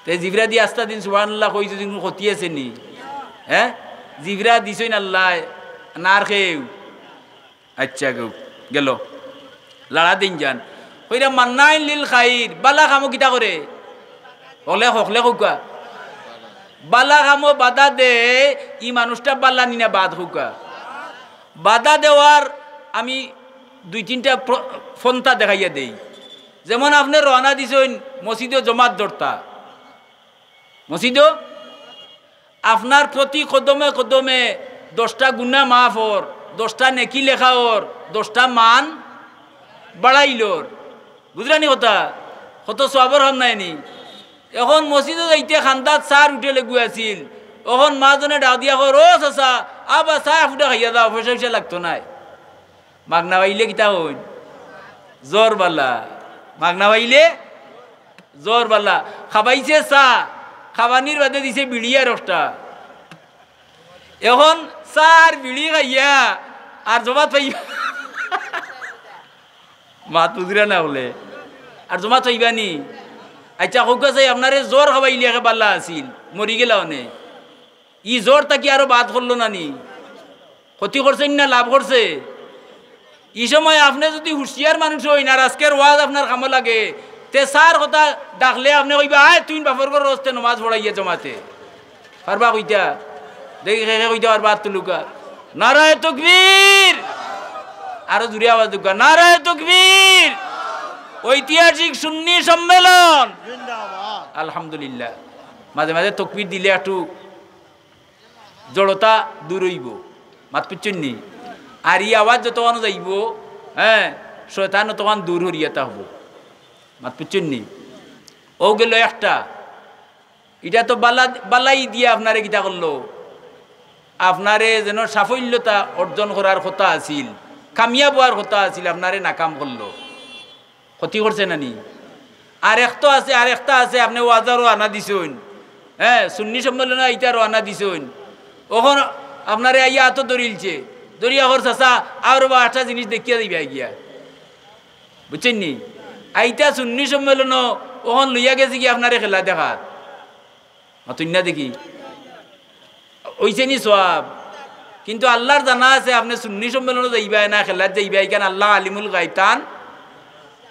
তে জিভরা দিয়ে আস্তা দিন সুবহানাল্লাহ কইছে দিন খতিয়েছে নি হ্যাঁ জিভরা দিছেন আল্লাহ নার খেউ আচ্ছা গেল লাড়া দিন যান কইরা মান্নাইন লিল খাইর বালা কামো কিতা করে হলে হকলে হুকা বালা কামো বাধা দে ই মানুষটা বালা নিনা বাদ হুকা বাধা দেওয়ার আমি 2-3টা ফন্তা দেখাইয়া দেই যেমন আপনি রওনা দিছেন মসজিদে জমাত ধরতা মসজিদও আপনার প্রতি কদমে কদমে 10টা গুনাহ মাফ হর 10টা নেকি লেখা হর 10টা মান বাড়াইলোর, বুঝলানি কথা কত সবর হন নাইনি। এখন মসজিদে যাইতে খান্দাত চার উঠে লেগু আছিল, এখন মাজনে ডাক দিয়া কর ও চাচা আবার চাহ ফুটে খাইয়া দাও, পয়সা পয়সা লাগতো নাই। মাগনা পাইলে কিতা হইন জ্বর বালা, মাগনা পাইলে জ্বর বালা। খাবাইছে চা, খাবানির বাদে দিছে বিড়ি আর একটা। এখন চার বিড়ি খাইয়া আর জমাত পাইবা মাত বুঝরা না বলে আর জমাত পাইবানি। আচ্ছা হোক চাই আপনারে জ্বর খাবাইলে একে বাল্লা আছিল, মরি গেলা অনে ই জ্বর তাকি আরো বাদ করলো নানি, ক্ষতি করছেন না লাভ করছে? এই সময় আপনি যদি হুঁশিয়ার মানুষ হইন আর আজকের ওয়াজ আপনার কামো লাগে, তে সার কথা ডাকলে আপনি কইবা আয় তুই বাপর ঘর রস্তে নমাজ পড়াইয়া জমাতে পারবা? কইতা দেখি খেয়ে কইতে পারবা? তুলুকা নারায়ে তাকবীর, আরো জুড়ে আওয়াজ দুকা নারায়ে তাকবীর। ঐতিহাসিক সুন্নি সম্মেলন আলহামদুলিল্লাহ। মাঝে মাঝে তকবীর দিলে একটু জড়তা দূর হইব, মাত পিচ্ছন্নি। আর ই আওয়াজ যতক্ষণ যাইব, হ্যাঁ শয়তান তখন দূর হরিয়াতা হব, মাত পিচ্ছন্নি। ও গেল একটা, এটা তো বালাই দিয়ে আপনারে কিতা করলো, আপনারে যেন সাফল্যতা অর্জন করার কথা আছিল, কামিয়াব হওয়ার কথা আছিল, আপনারে নাকাম করলো, ক্ষতি করছে নানি। আর একটা আছে, আর একটা আছে আপনি ওয়াজারও আনা দিছেন, হ্যাঁ সুন্নি সম্মেলনে এইটারও আনা দিছেন। ওখন আপনারে আইয়া হাতও ধরিলছে, ধরিয়া হর চাচা আর বা 8টা জিনিস দেখিয়া দিবা গিয়া, বুঝছেন নি? আইতা সুন্নি সম্মেলন ওখন লইয়া গেছে কি আপনারে খেলা দেখার তুই দেখি ওইছে নি সব। কিন্তু আল্লাহর জানা আছে আপনি সুন্নি সম্মেলনে যাইবাই না খেলার যাইবাই, কেন আল্লাহ আলিমুল গায়তান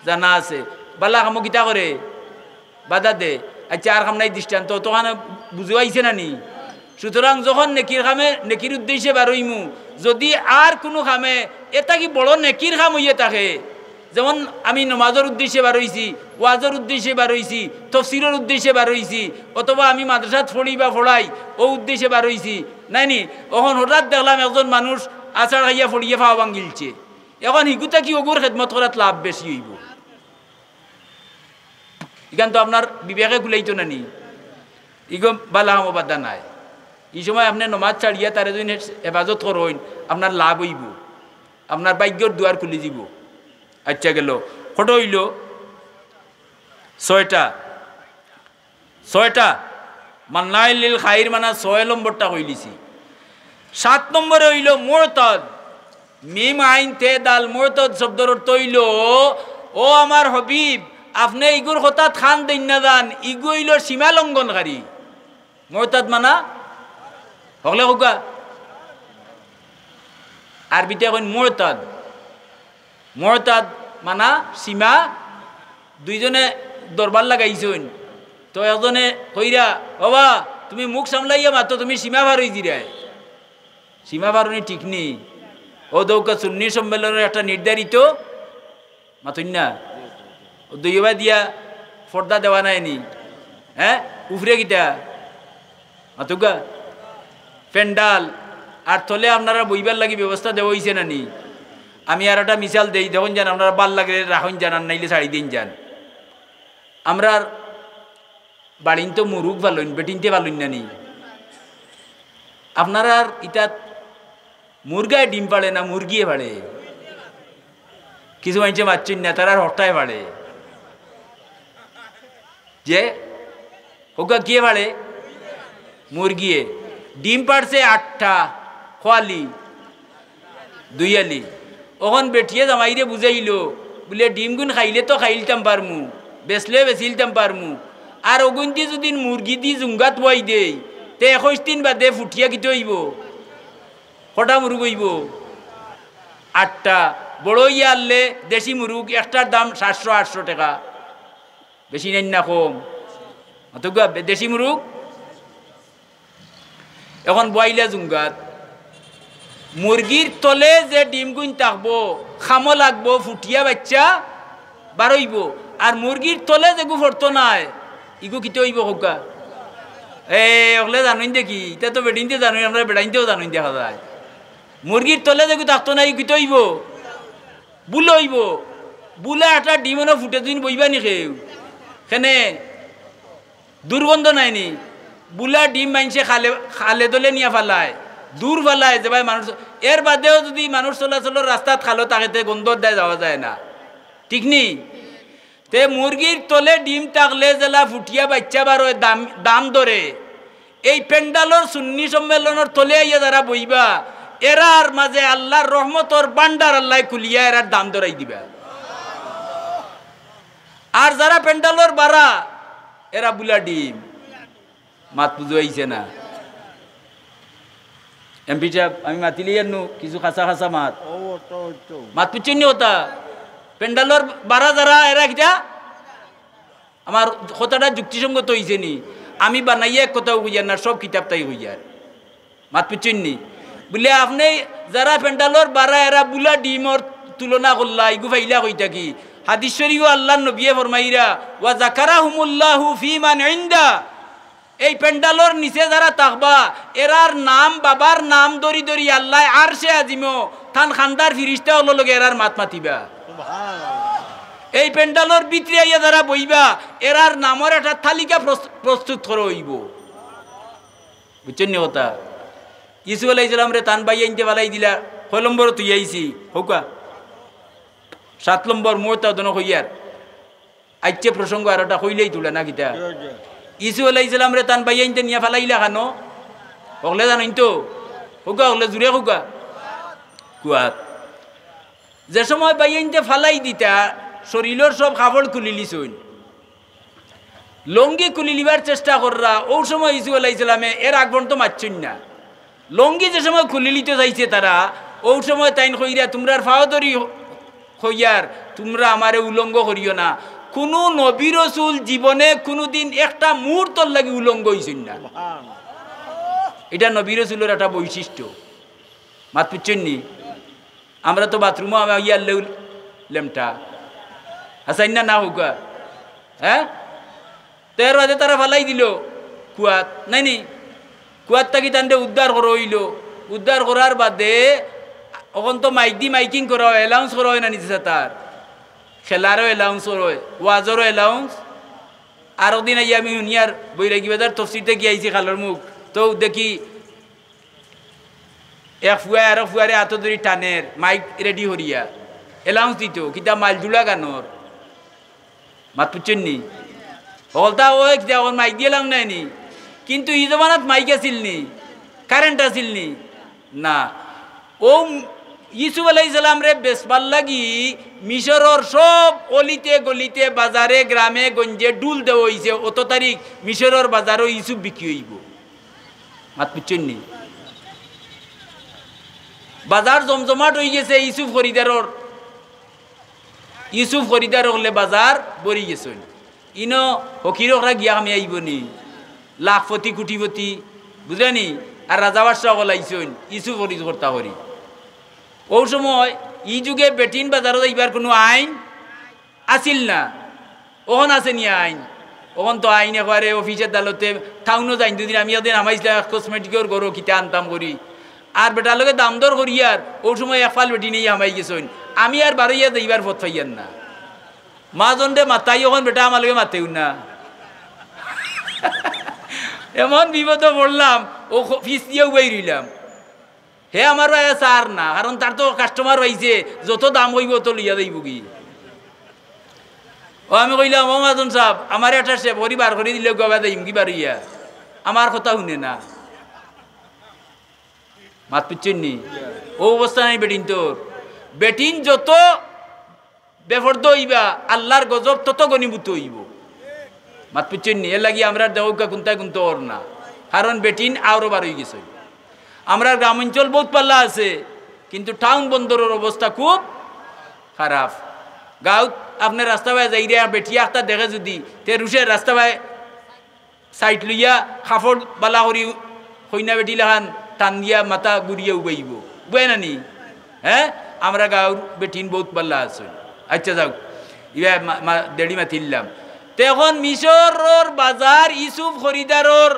জানা আছে। বাল্লা কামো কিতা করে বাধা দে। আচ্ছা আর কাম নাই দৃষ্টান্ত তখন বুঝাইছে না নি? সুতরাং যখন নেকির খামে নেকির উদ্দেশ্যে বারইমু, যদি আর কোনো খামে এটা কি বড় নেকির খাম হইয়ে থাকে, যেমন আমি নমাজের উদ্দেশ্যে বারইছি, ওয়াজের উদ্দেশ্যে বারইছি, তফসিরের উদ্দেশ্যে বারইছি, অথবা আমি মাদ্রাসাত পড়ি বা পড়াই ও উদ্দেশ্যে বারইছি, নাই নি? এখন হঠাৎ দেখলাম একজন মানুষ আচার খাইয়া ফড়িয়ে ফাওয়া ভাঙিলছে, এখন হিগুতা কি ওগুর খেদমত করাত লাভ বেশি হইব? এখান তো আপনার বিবেকে গুলাইতো না নি, ইগো বালা হাম বাদা নাই। এই সময় আপনি নমাজ ছাড়িয়া তারে যদি হেফাজত করেন আপনার লাভ হইব, আপনার ভাগ্যর দুয়ার খুলি যাব। আচ্ছা গেল কত হইল? 6টা মান্নাইল খাইর মানা 6 নম্বরটা হইলিছি। 7 নম্বরে হইল মুরতাদ, মিম আইন তে দাল। মুরতাদ শব্দের অর্থ হইল ও আমার হবিব আপনি ইগুর হঠাৎ খান দেন না যান, ইগু হইল সীমা লঙ্ঘনকারী। মুরতাদ মানা হকলে হোকা আরবিতে এখন মুরতাদ। মুরতাদ মানা সীমা। দুইজনে দরবার লাগাইছেন, তো একজনে কইরা বাবা তুমি মুখ সামলাইয়া মাত্র তুমি সীমা ভার হয়ে দিরায়, সীমা ভারণী ঠিক নেই। ও দৌকা সুন্নি সম্মেলনের একটা নির্ধারিত মাতুন না দুইবা দিয়া পর্দা দেওয়া নাইনি, হ্যাঁ উফরে কিটা মাতুকা প্যান্ডাল আর তলে আপনারা বইবার লাগি ব্যবস্থা দেওয়া হয়েছে না নি? আমি আর একটা মিসাল দেই, দেখুন যান আপনারা বাল লাগলে রাখুন যান, আর নাইলে শাড়ি দিন যান। আমরা বাড়িন তো মুরুখ ভালোইন বেটিনতে ভালোইন না নি? আপনারা ইটা মুরগায় ডিম পাড়ে না মুরগিয়ে পাড়ে? কিছু মানুষে মারছেন না, তারা হরটায় পাড়ে যে হোকা কে পাড়ে? মুরগিয়ে। ডিম পাড়ছে 8টা, খোয়ালি 2 আলি। ওখন বেঠিয়ে জামাইরে বুঝাইল বলে ডিমগুন খাইলে তো খাইলতাম পারমু, বেচলে বেচিলতাম পারমু, আর ওগুনটি যদি মুরগি দি জুঙ্গাত বই দেই তে 21 দিন বাদে ফুটিয়া কিতে হইব? কটা মুরগ হইব? 8টা। বড় ইয়ে আনলে দেশি মুরগ একটার দাম 700-800 টাকা, বেশি নেন না কম অত দেশি মুরগ। এখন বইলা জুঙ্গাত মুরগির তলে যে ডিমগুন থাকবো খামো লাগবো, ফুটিয়া বাচ্চা বারইব, আর মুরগির তলে যেগু ফরতো নাই ইগু কিতে হইব হোকা? ওগুলো জানুন দেখি, এটা তো বেডিনতে জানুন, আমরা বেড়াইতেও জানুন দেখা যায়। মুরগির তলে যেগু থাকতো না ই কিতে হইব? বুলইব বুলে একটা ডিমনো ফুটে দিন বইবা নি খেউ খেনে দুর্গন্ধ নাইনি বুলা ডিম মাইনছে খালে খালে দলে নিয়ে ফেলায় দূর ফেলায় যে ভাই মানুষ এর বাদেও যদি মানুষ চলাচলের রাস্তাত খালো তাকে গন্ধ দেয় যাওয়া যায় না ঠিক নি তে মুরগির তলে ডিম থাকলে জেলা ফুটিয়া বাচ্চা বারো দাম দাম ধরে এই পেন্ডালর সুন্নি সম্মেলনের তলে আইয়া যারা বইবা এরার মাঝে আল্লাহর রহমতর বান্ডার আল্লাহ খুলিয়া এরার দাম ধরাই দিবা আর যারা পেন্ডালর বাড়া এরা বুলা ডিম মাত পুজো আইছে না এমপি সাহেব আমি মাতিলি আনু কিছু খাসা খাসা মাত মাত পুচ্ছেন নি হতা পেন্ডালর বাড়া যারা এরা কিটা আমার কথাটা যুক্তিসঙ্গত হয়েছে নি আমি বানাইয়া এক কথাও বুঝার না সব কিতাব তাই বুঝার মাত পুচ্ছেন নি বলে আপনি যারা পেন্ডালর বাড়া এরা বুলা ডিমর তুলনা করলা ইগু ফাইলা কই থাকি হাদিস শরীফ আল্লাহর নবিয়ে ফরমাইরা ওয়া যাকারাহুমুল্লাহু ফি মান ইনদা এই পেন্ডালর নিচে যারা তাকবা এরার নাম বাবার নাম দরি দরি আল্লাহ আরশে আজিমো থান খান্দার ফিরিস্তা হলো লগে এরার মাত মাতিবা এই পেন্ডালর ভিতরে আইয়া যারা বইবা এরার নামের একটা তালিকা প্রস্তুত করে হইব বুঝছেন নি কথা ইসু আলাইহিস সালাম রে তান বাই আনতে বালাই দিলা কয় নম্বর তুই আইছি হোকা 7 নম্বর মোতা দন হইয়ার আইছে প্রসঙ্গ আর একটা কইলেই তুলে না কিতা ইসু আলাইহিস সালাম রে তান বাই আনতে নিয়া ফালাইলা খানো হগলে জানেন তো হোকা হগলে জুরে হোকা কুয়াত যে সময় বাই আনতে ফালাই দিতা শরীরের সব খাবড় খুলি লিছুন লঙ্গি খুলি লিবার চেষ্টা কররা ও সময় ইসু আলাইহিস সালামে এর আগ পর্যন্ত মারছুন না লঙ্গি যে সময় খুলি লিতে যাইছে তারা ও সময় তাইন কইরা তোমরা ফাওদরি হইয়ার তোমরা আমারে উলঙ্গ করিও না কোনো নবী রাসূল জীবনে কোনোদিন একটা মুহূর্তর লাগি উলঙ্গ হইছেন না এটা নবী রাসূলের একটা বৈশিষ্ট্য মাত পুচ্ছেন নি আমরা তো বাথরুমে আমি ইয়ার লেমটা আসাইন না না হোকা হ্যাঁ তের বাদে তারা ফালাই দিল কুয়াত নাই নি কুয়াত থাকি তান্ডে উদ্ধার করা হইল উদ্ধার করার বাদে এখন তো মাইকিং করা হয় অ্যালাউন্স করা হয় না নিচে তার খেলারও অ্যালাউন্স করা হয় ওয়াজরও অ্যালাউন্স আর দিন আই আমি হুনিয়ার বৈরাগী বাজার তফসিতে গিয়ে আইছি খালোর মুখ তো দেখি এক ফুয়া আর ফুয়ারে হাত ধরি টানের মাইক রেডি হরিয়া অ্যালাউন্স দিত কিতা মাইল দুলা গানোর মাত পুচ্ছেন নি হলতা ও ওর মাইক দিয়ে লাম নাই নি কিন্তু এই জমানাত মাইক আছিল নি কারেন্ট আছিল নি না ও ইসুফ আলাইহিস সালাম রে বেসবার লাগি মিশরের সব অলিতে গলিতে বাজারে গ্রামে গঞ্জে ডুল দেওয়া হইছে অত তারিখ মিশরের বাজারও ইসুফ বিক্রি হইব মাত বুঝছেন নি বাজার জমজমাট হয়ে গেছে ইসুফ খরিদার হলে বাজার বরি গেছেন ইনো হকিরকরা গিয়া আমি আইব নি লাখপতি কুটিপতি বুঝলেনি আর রাজা বাদশাহ গলাইছেন ইসুফ খরিদ করতা করি ও সময় ই যুগে বেটিন বাজারত যাইবার কোনো আইন আসিল না ওখন আছে নি আইন ওখন তো আইন একবারে অফিসের দালতে টাউনও যাই দুদিন আমি ওদের আমাইছিলাম কসমেটিকের গরো কিতা আনতাম করি আর বেটার লগে দাম দর করি আর ও সময় একফাল বেটি নিয়ে আমাই গেছেন আমি আর বারোইয়া যাইবার পথ পাইয়ার না মাজন দে মাতাই ওখন বেটা আমার লগে মাতেও না এমন বিপদে পড়লাম ও ফিস দিয়েও বই রইলাম হে আমার সার না কারণ তার তো কাস্টমার পাইছে যত দাম হইব তো লইয়া যাইব কি ও আমি কইলাম ও মাজন সাহেব আমার একটা সে পরিবার করে দিলে গবা যাইম কি বাড়িয়া আমার কথা শুনে না মাত পিচ্ছেন নি ও অবস্থা নাই বেটিন তোর বেটিন যত বেফর্দ হইবা আল্লাহর গজব তত গণীভূত হইব মাত পিচ্ছেন নি এর লাগি আমরা দেওকা কুন্তা কুন্ত ওর না কারণ বেটিন আরো বার হয়ে গেছে আমরা গ্রামাঞ্চল বহুত পাল্লা আছে কিন্তু টাউন বন্দরের অবস্থা খুব খারাপ গাঁত আপনার রাস্তা বাই যাই রে বেটিয়া একটা দেখে যদি তে রুশের রাস্তা বাই সাইড লইয়া খাফড় বালা করি কইনা বেটি লাহান টান দিয়া মাথা গুড়িয়ে উবাইব বুঝে নানি হ্যাঁ আমরা গাঁর বেটিন বহুত পাল্লা আছে আচ্ছা যাও ইয়া দেড়ি মাতিলাম তখন মিশরের বাজার ইসুফ খরিদারর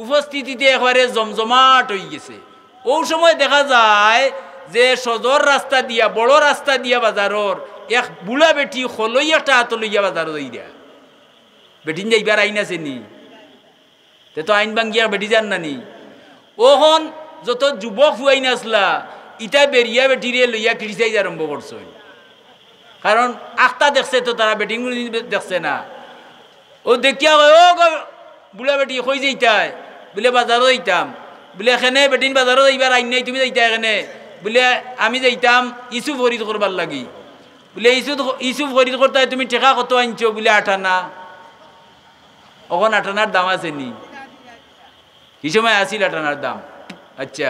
উপস্থিতিতে একবারে জমজমাট হয়ে গেছে ও সময় দেখা যায় যে সজর রাস্তা দিয়া বড় রাস্তা দিয়া বাজারর এক বুড়া বেটি খলই একটা হাত লইয়া বাজার দিয়া বেটিন যাইবার আইন আছে নি তে তো আইন ভাঙ্গিয়া বেটি যান নানি ওহন যত যুবক হুয়াইন আসলা ইটা বেরিয়া বেটিরে লইয়া ক্রিটিসাইজ আরম্ভ করছে কারণ আখতা দেখছে তো তারা বেটিং দেখছে না ও দেখিয়া ও বুড়া বেটি কই যাইতাই বলে বাজারও যাইতাম বলে এখানে বেটিন বাজারও যাইবার আইন নাই তুমি যাইতা এখানে বলে আমি যাইতাম ইস্যু ফরিদ করবার লাগি বলে ইস্যু ফরিদ করতে তুমি টেকা কত আনছো বলে 8 আনা ওখান 8 আনার দাম আছে নি কি সময় আসিল 8 আনার দাম আচ্ছা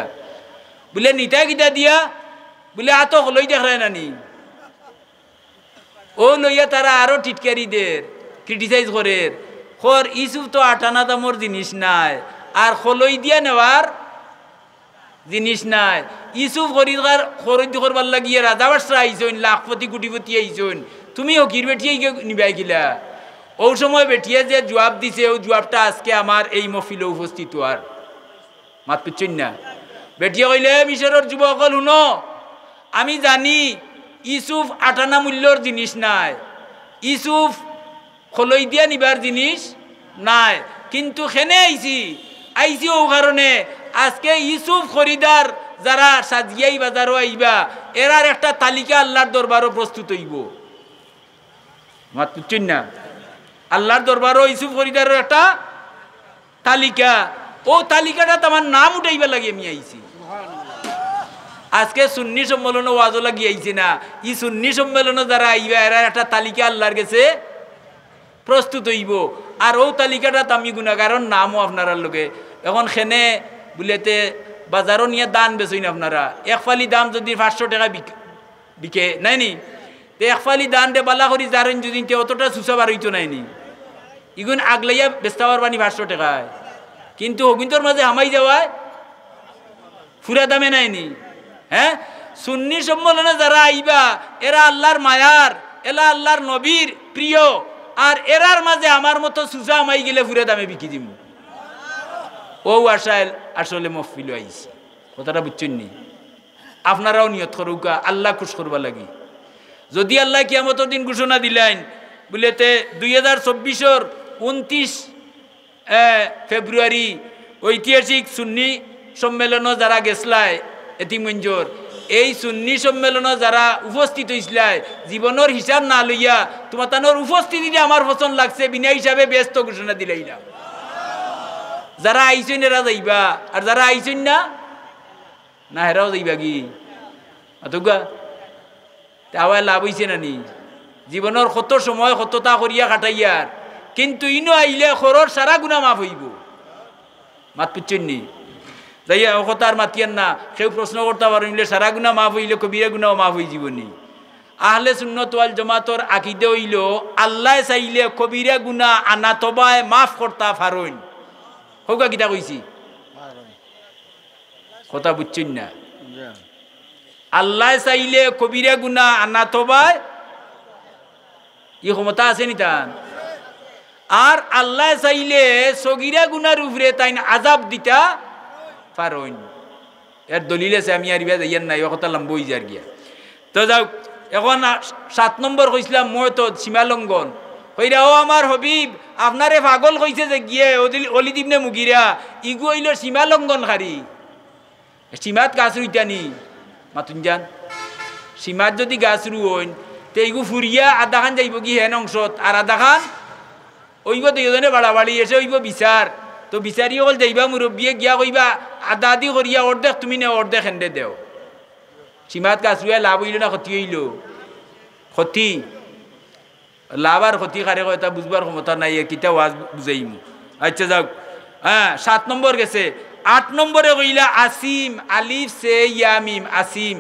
বলে নিতা কিতা দিয়া বলে আতো লই দেখ রায় নানি ও লইয়া তারা আরো টিটকারি দের ক্রিটিসাইজ করে খর ইসুফ তো 8 আনা দামর জিনিস নাই আর খলই দিয়া নেওয়ার জিনিস নাই ইসুফ খরিদার খরিদ করবার লাগিয়ে রাজা বাদশা আইসইন লাখপতি কোটিপতি আইসইন তুমি হকির বেটিয়ে নিবাই গিলা ও সময় বেটিয়ে যে জবাব দিছে ও জবাবটা আজকে আমার এই মহফিলে উপস্থিত আর মাত পিচ্ছেন না বেটিয়ে কইলে মিশরের যুবকল শুনো আমি জানি ইসুফ 8 আনা মূল্যর জিনিস নাই ইসুফ খলই দিয়া নিবার জিনিস নাই কিন্তু খেনে আইছি ও কারণে আজকে ইসুফ খরিদার যারা সাজিয়াই বাজারও আইবা এরার একটা তালিকা আল্লাহর দরবারও প্রস্তুত হইব মাত বুঝছেন না আল্লাহর দরবারও ইসুফ খরিদারের একটা তালিকা ও তালিকাটা তোমার নাম উঠাইবা লাগে আমি আইছি আজকে সুন্নি সম্মেলনে ওয়াজও লাগিয়ে আইছি না ই সুন্নি সম্মেলনে যারা আইবা এরার একটা তালিকা আল্লাহর কাছে প্রস্তুত হইব আর ও তালিকাটা আমি গুণাগারণ নামও আপনারা লোকে এখন খেনে বুলেতে বাজারও নিয়ে দান বেচইন আপনারা এক ফালি দাম যদি 500 টাকা বিকে নাইনি তে এক ফালি দান দে বালা করি যারেন যদি অতটা সুসা বার হইতো নাইনি ইগুন আগলাইয়া বেচতে পারবানি 500 টাকায় কিন্তু হগুন্তর মাঝে হামাই যাওয়ায় ফুরা দামে নাইনি হ্যাঁ সুন্নি সম্মেলনে যারা আইবা এরা আল্লাহর মায়ার এরা আল্লাহর নবীর প্রিয় আর এরার মাঝে আমার মতো সুজা মাই গেলে ফুরে দামে বিকি দিব ও আশায় আসলে মহফিল আইছি কথাটা বুঝছেন নি আপনারাও নিয়ত করুকা আল্লাহ খুশ করবা লাগি যদি আল্লাহ কিয়ামতের দিন ঘোষণা দিলেন বলেতে 2024 29 ফেব্রুয়ারি ঐতিহাসিক সুন্নি সম্মেলন যারা গেছলায় এতিমঞ্জোর এই সুন্নি সম্মেলন যারা উপস্থিত হইসলায় জীবনের হিসাব না লইয়া তোমার তানোর উপস্থিতিটা আমার পছন্দ লাগছে বিনা হিসাবে ব্যস্ত ঘোষণা দিলাইলাম যারা আইসেন এরা যাইবা আর যারা আইসেন না না হেরাও যাইবা কি অতগা তাওয়াই লাভ হইছে না নি জীবনের কত সময় কতটা করিয়া কাটাইয়ার কিন্তু ইনো আইলে খরর সারা গুণা মাফ হইব মাত পুচ্ছেন নি যাইয়া ও কথা আর মাতিয়ান না কেউ প্রশ্ন করতে পারলে সারা গুণা মাফ হইলে কবিরা গুণাও মাফ হয়ে যাবনি আহলে সুন্নাত ওয়াল জামাতর আকীদা হইল আল্লাহ চাইলে কবিরা গুণা আনা তবায় মাফ করতা পারেন হোকা কিতা কইছি কথা বুঝছেন না আল্লাহ চাইলে কবিরা গুণা আনা তবায় ই ক্ষমতা আছে নি তান আর আল্লাহ চাইলে সগিরা গুনার উপরে তাই আজাব দিতা পারেন এর দলিল আছে আমি আর ইবা যাইয়ান নাই কথা লম্বই যার গিয়া তো যাও এখন 7 নম্বর কইছিলাম মই তো সীমালঙ্ঘন কইরা ও আমার হবিব আপনারে পাগল কইছে যে গিয়ে অলিদ ইবনে মুগিরা ইগু হইল সীমালঙ্ঘনকারী সীমাত গাছ রুইতানি মাতুন যান সীমাত যদি গাছ রুইন তে ইগু ফুরিয়া আধা খান যাইব কি হেন অংশত আর আধা খান ওইব দুজনে বাড়াবাড়ি এসে ওইব বিচার তো বিচারি হল যাইবা মুরব্বিয়ে গিয়া কইবা আধা আধি করিয়া অর্ধেক তুমি নে অর্ধেক হেন্দে দেও সীমাত গাছ রুয়া লাভ হইল না ক্ষতি হইল ক্ষতি লাভ আর ক্ষতি কারে কথা বুঝবার ক্ষমতা নাই কিতা ওয়াজ বুঝাইম আচ্ছা যাও হ্যাঁ 7 নম্বর গেছে 8 নম্বরে কইলা আসিম আলিফ সে ইয়ামিম আসিম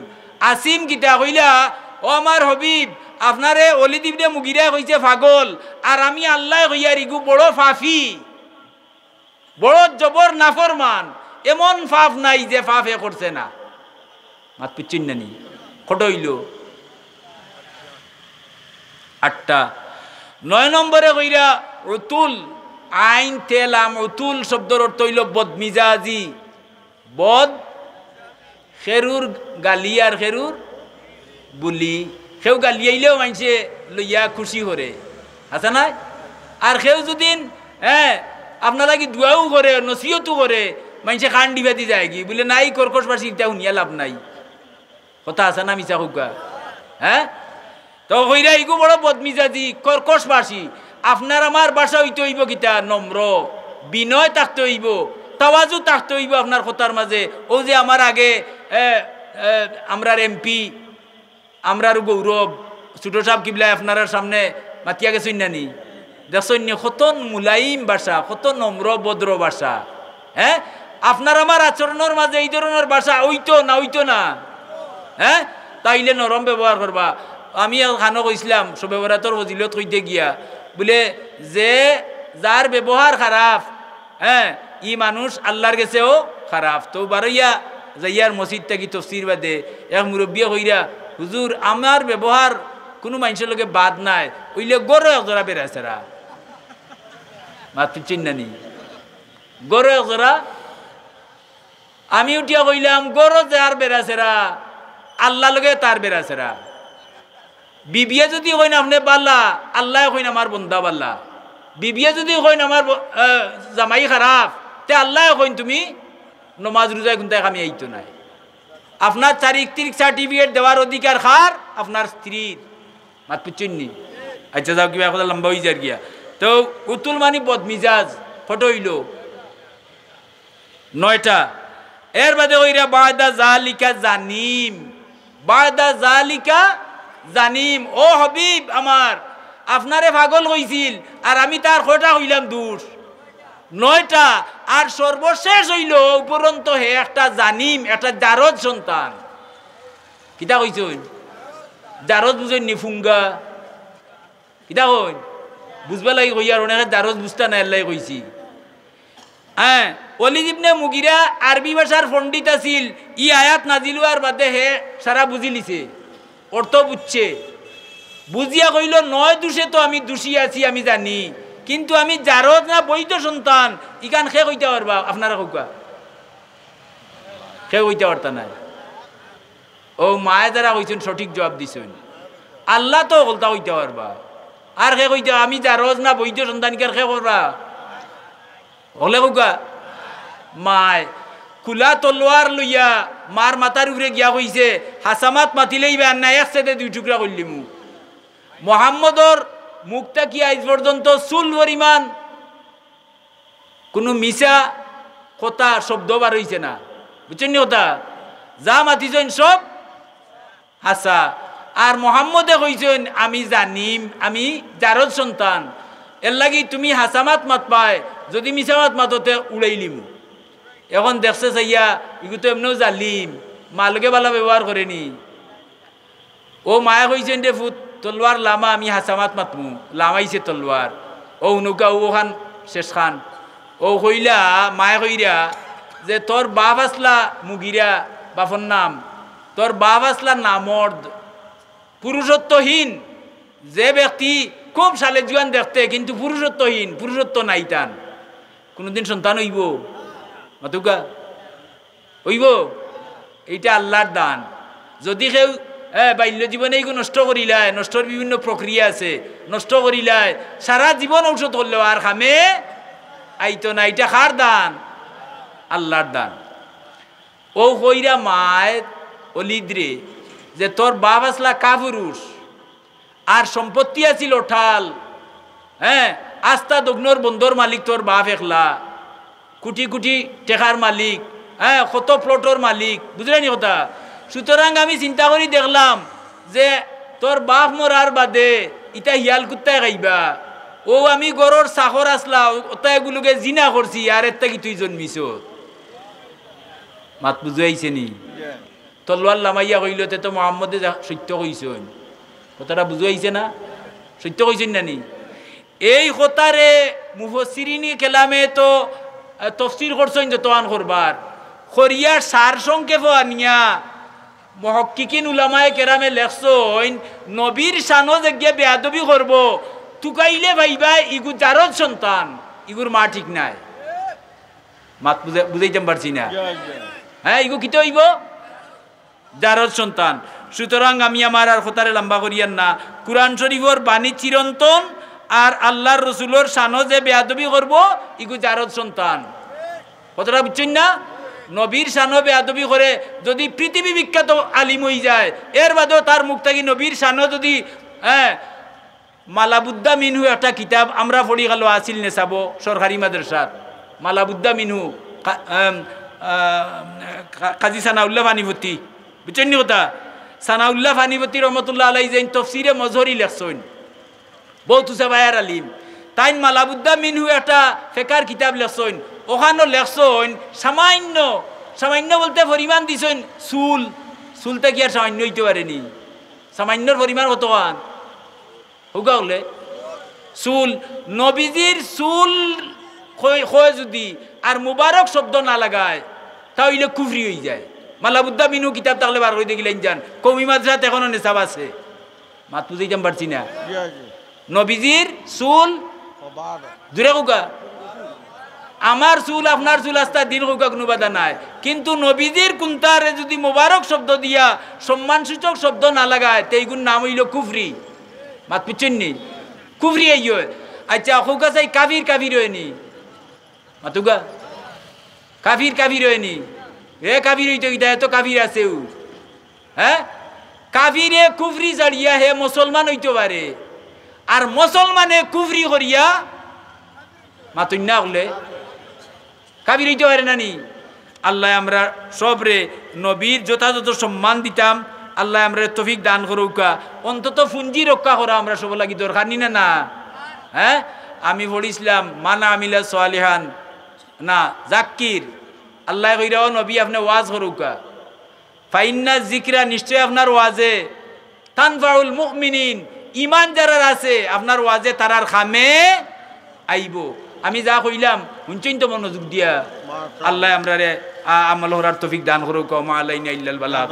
আসিম কিতা কইলা ও আমার হবিব আপনারে অলিদ ইবনে মুগিরা কইছে পাগল আর আমি আল্লাহ কইয়ার ইগু বড় ফাফি বড় জবর নাফরমান এমন ফাফ নাই যে ফাফে করছে না মাত পিচ্ছিন নানি কত হইল 8টা 9 নম্বরে কইরা উতুল আইন তেলাম উতুল শব্দের অর্থ হইল বদমিজাজি বদ খেরুর গালি আর খেরুর বুলি সেও গালি আইলেও মানছে লইয়া খুশি করে আছে না আর সেও যদি আপনারা কি দুয়াও করে নসিহতও করে মানছে খান দিবা দি যায় কি বলে নাই কর্কশ বাসী এটা শুনিয়া লাভ নাই কথা আছে না মিছা খুকা হ্যাঁ তো হইরা ইগু বড় বদমিজাজি কর্কশ বাসী আপনার আমার বাসা হইতে হইব কিতা নম্র বিনয় থাকতে হইব তাওয়াজু থাকতে হইব আপনার কথার মাঝে ও যে আমার আগে আমরার এমপি আমরার গৌরব ছোট সাহেব কিবলা আপনার সামনে মাতিয়া গেছেন নানি দেখছেন কত মুলাইম ভাষা কত নম্র ভদ্র ভাষা হ্যাঁ আপনার আমার আচরণের মাঝে এই ধরনের ভাষা ওইতো না হ্যাঁ তাইলে নরম ব্যবহার করবা আমি খানো কইছিলাম সবে বরাতর ফজিলত কইতে গিয়া বলে যে যার ব্যবহার খারাপ হ্যাঁ ই মানুষ আল্লাহর কাছেও খারাপ তো বারইয়া যাইয়ার মসজিদ থেকে তফসির বাদে এক মুরব্বিয়া কইরা হুজুর আমার ব্যবহার কোনো মানুষের লোকে বাদ নাই ওইলে গরো একজোড়া বেড়াছেরা মাত্র চিন্নানি গরো একজোড়া আমি উঠিয়া কইলাম গরো যার বেড়াছেরা আল্লাহ লোকে তার বেড়াছেরা বিবিয়া যদি কইন আপনি বাল্লা আল্লাহ কইন আমার বন্দা বাল্লা বিবিয়া যদি কইন আমার জামাই খারাপ তে আল্লাহ কইন তুমি নমাজ রোজায় কোনটা আমি আইতো নাই আপনার চারিত্রিক সার্টিফিকেট দেওয়ার অধিকার খার আপনার স্ত্রীর মাত্র চিন্নি আচ্ছা যাও কিবা কথা লম্বা হয়ে যার গিয়া তো উতুল মানি বদমিজাজ ফটো হইল 9টা এর বাদে ওইরা বায়দা জালিকা জানিম বায়দা জালিকা জানিম ও হাবিব আমার আপনারে পাগল হইছিল আর আমি তার খোটা হইলাম দূর 9টা আর সর্বশেষ হইল উপরন্ত হে একটা জানিম একটা জারদ সন্তান কিতা কইছেন জারদ বুঝেন নিফুঙ্গা কিতা কইন বুঝবা লাগি কই আর অনেক জারদ বুঝতা না আল্লাহ কইছি হ্যাঁ ওয়ালিদ ইবনে মুগিরা আরবি ভাষার পণ্ডিত আছিল ই আয়াত নাজিল হওয়ার বাদে হে সারা বুঝি লিছে অর্থ বুঝছে বুঝিয়া কইল নয় দোষে তো আমি দোষী আছি আমি জানি কিন্তু আমি জারদ না বৈধ সন্তান ইকান খে কইতে পারবা আপনারা কৌকা খে কইতে পারতা নাই ও মায়ে যারা কইছেন সঠিক জবাব দিছেন আল্লাহ তো বলতা কইতে পারবা আর খে কইতে আমি জারদ না বৈধ সন্তান ইকান খে করবা হলে কৌকা মায় খোলা তলোয়ার লইয়া মার মাথার উপরে গিয়া কইছে হাসামাত মাতিলেই বেন না একসাথে 2 টুকরা করলি মুখ মোহাম্মদর মুখটা কি আজ পর্যন্ত চুল পরিমাণ কোনো মিশা কথা শব্দ বার হইছে না বুঝছেন নি কথা যা মাতিছেন সব হাসা আর মোহাম্মদে কইছেন আমি জানিম আমি জারদ সন্তান এর লাগি তুমি হাসামাত মাত পায় যদি মিশামাত মাততে উড়াইলিম এখন দেখছে চাইয়া ইগু তো এমনিও জালিম মালকে বালা ব্যবহার করেনি ও মায়া কইছেন রে ফুট তলোয়ার লামা আমি হাসামাত মাতমু লামাইছে তলোয়ার ও নৌকা ওখান শেষ খান ও কইলা মায়া কইরা যে তোর বাপ আসলা মুগিরা বাপর নাম তোর বাপ আসলা নামর্দ পুরুষত্বহীন যে ব্যক্তি খুব সালে জুয়ান দেখতে কিন্তু পুরুষত্বহীন পুরুষত্ব নাই তান কোনোদিন সন্তান হইব মাতুকা হইব এইটা আল্লাহর দান যদি কেউ বাল্য জীবনে এইগুলো নষ্ট করিলায় নষ্টর বিভিন্ন প্রক্রিয়া আছে নষ্ট করিলায় সারা জীবন ঔষধ করলেও আর খামে আইতো না এটা কার দান আল্লাহর দান ও কইরা মায় অলিদ্রে যে তোর বাপ আসলা কাপুরুষ আর সম্পত্তি আছিল ঠাল হ্যাঁ আস্তা দগ্নর বন্ধর মালিক তোর বাপ একলা কোটি কোটি টেকার মালিক হ্যাঁ কত প্লটর মালিক বুঝলেনি কথা সুতরাং আমি চিন্তা করি দেখলাম যে তোর বাপ মরার বাদে ইটা হিয়াল কুত্তায় খাইবা ও আমি গরর চাকর আসলা ওটাগুলোকে জিনা করছি আর একটা কি তুই জন্মিছ মাত বুঝাইছে নি তলোয়ার লামাইয়া কইলতে তো মোহাম্মদে সত্য কইছেন কথাটা বুঝাইছে না সত্য কইছেন না নি এই কথারে মুফসিরিনি কেলামে তো তফসির করছেন যে তোয়ান করবার খরিয়ার সার সংক্ষেপ আনিয়া মহক্কিকিন উলামায়ে কেরামে লেখছেন নবীর শানো যে গিয়ে বেয়াদবি করব তুকাইলে ভাইবা ইগু জারদ সন্তান ইগুর মা ঠিক নাই মাত বুঝাইতে পারছি না হ্যাঁ ইগু কিতে হইব জারদ সন্তান। সুতরাং আমি আমার আর কথারে লম্বা করিয়ান না। কুরআন শরীফর বাণী চিরন্তন, আর আল্লাহর রসুলোর শানো যে বেয়াদবি করব ইগু জারদ সন্তান। কথাটা বুঝছেন না? নবীর শানো বেয়াদবি করে যদি পৃথিবী বিখ্যাত আলিম হয়ে যায়, এর বাদেও তার মুখ থেকে নবীর শানো যদি মালাবুদ্দা মিনহু একটা কিতাব আমরা পড়ি গেল আসিল নেশাব সরকারি মাদ্রাসার, মালাবুদ্দা মিনহু কাজী সানাউল্লাহ ফানিপতি, বুঝছেন নি কথা? সানাউল্লাহ ফানিপতি রহমতুল্লাহ আলাই যে তফসিরে মজহরি লেখছেন, বহুত উঁচা ভাইয়ার আলিম, তাই মালাবুদ্দা মিনহু একটা ফেকার কিতাব লেখছেন। ওখানেও লেখছেন সামান্য, সামান্য বলতে পরিমাণ দিছেন চুলটা কি আর সামান্য হইতে পারেনি? সামান্যর পরিমাণ কতখান হুগা হলে চুল, নবীজির চুল হয় যদি আর মুবারক শব্দ না লাগায় তাহলে কুফরি হয়ে যায়। মালাবুদ্দা মিনু কিতাব তাহলে বার হয়ে দেখিলেন যান, কমি মাদ্রাসাত এখনো নেশাব আছে, মাত বুঝাইতাম পারছি না। নবীজির চুল দূরে হুগা, আমার চুল আপনার চুল আস্তা দিন হুগা কোনো বাধা নাই, কিন্তু নবীজির কুন্তারে যদি মুবারক শব্দ দিয়া সম্মানসূচক শব্দ না লাগায় তেইগুন নাম হইল কুফরি। মাত বুঝছেন নি? কুফরি এই আচ্ছা হুগা চাই কাফির কাফির হয়নি, মাতুগা কাফির কাফির হয়নি, এ কাফির হইতে গিয়ে এত কাফির আছে, হ্যাঁ কাফিরে কুফরি জাড়িয়া হে মুসলমান হইতে পারে, আর মুসলমানে কুফরি করিয়া মাতুন না হলে কাফির হইতে পারে না নি? আল্লাহ আমরা সবরে নবীর যথাযথ সম্মান দিতাম, আল্লাহ আমরা তৌফিক দান করুকা, অন্তত পুঞ্জি রক্ষা করা আমরা সব লাগি দরকার নি না? হ্যাঁ আমি পড়িছিলাম মানা আমিলা সালিহান না জাকির, আল্লাহ কইরাও নবী আপনি ওয়াজ করুকা, ফাইন্না জিকরা নিশ্চয় আপনার ওয়াজে তানফাউল মুমিনিন, ইমান যারা আছে আপনার ওয়াজে তারার খামে আইব। আমি যা কইলাম শুনছেন তো মনোযোগ দিয়া? আল্লাহ আমরা আমল করার তৌফিক দান করুক। মা আলাইনা ইল্লাল বালাগ।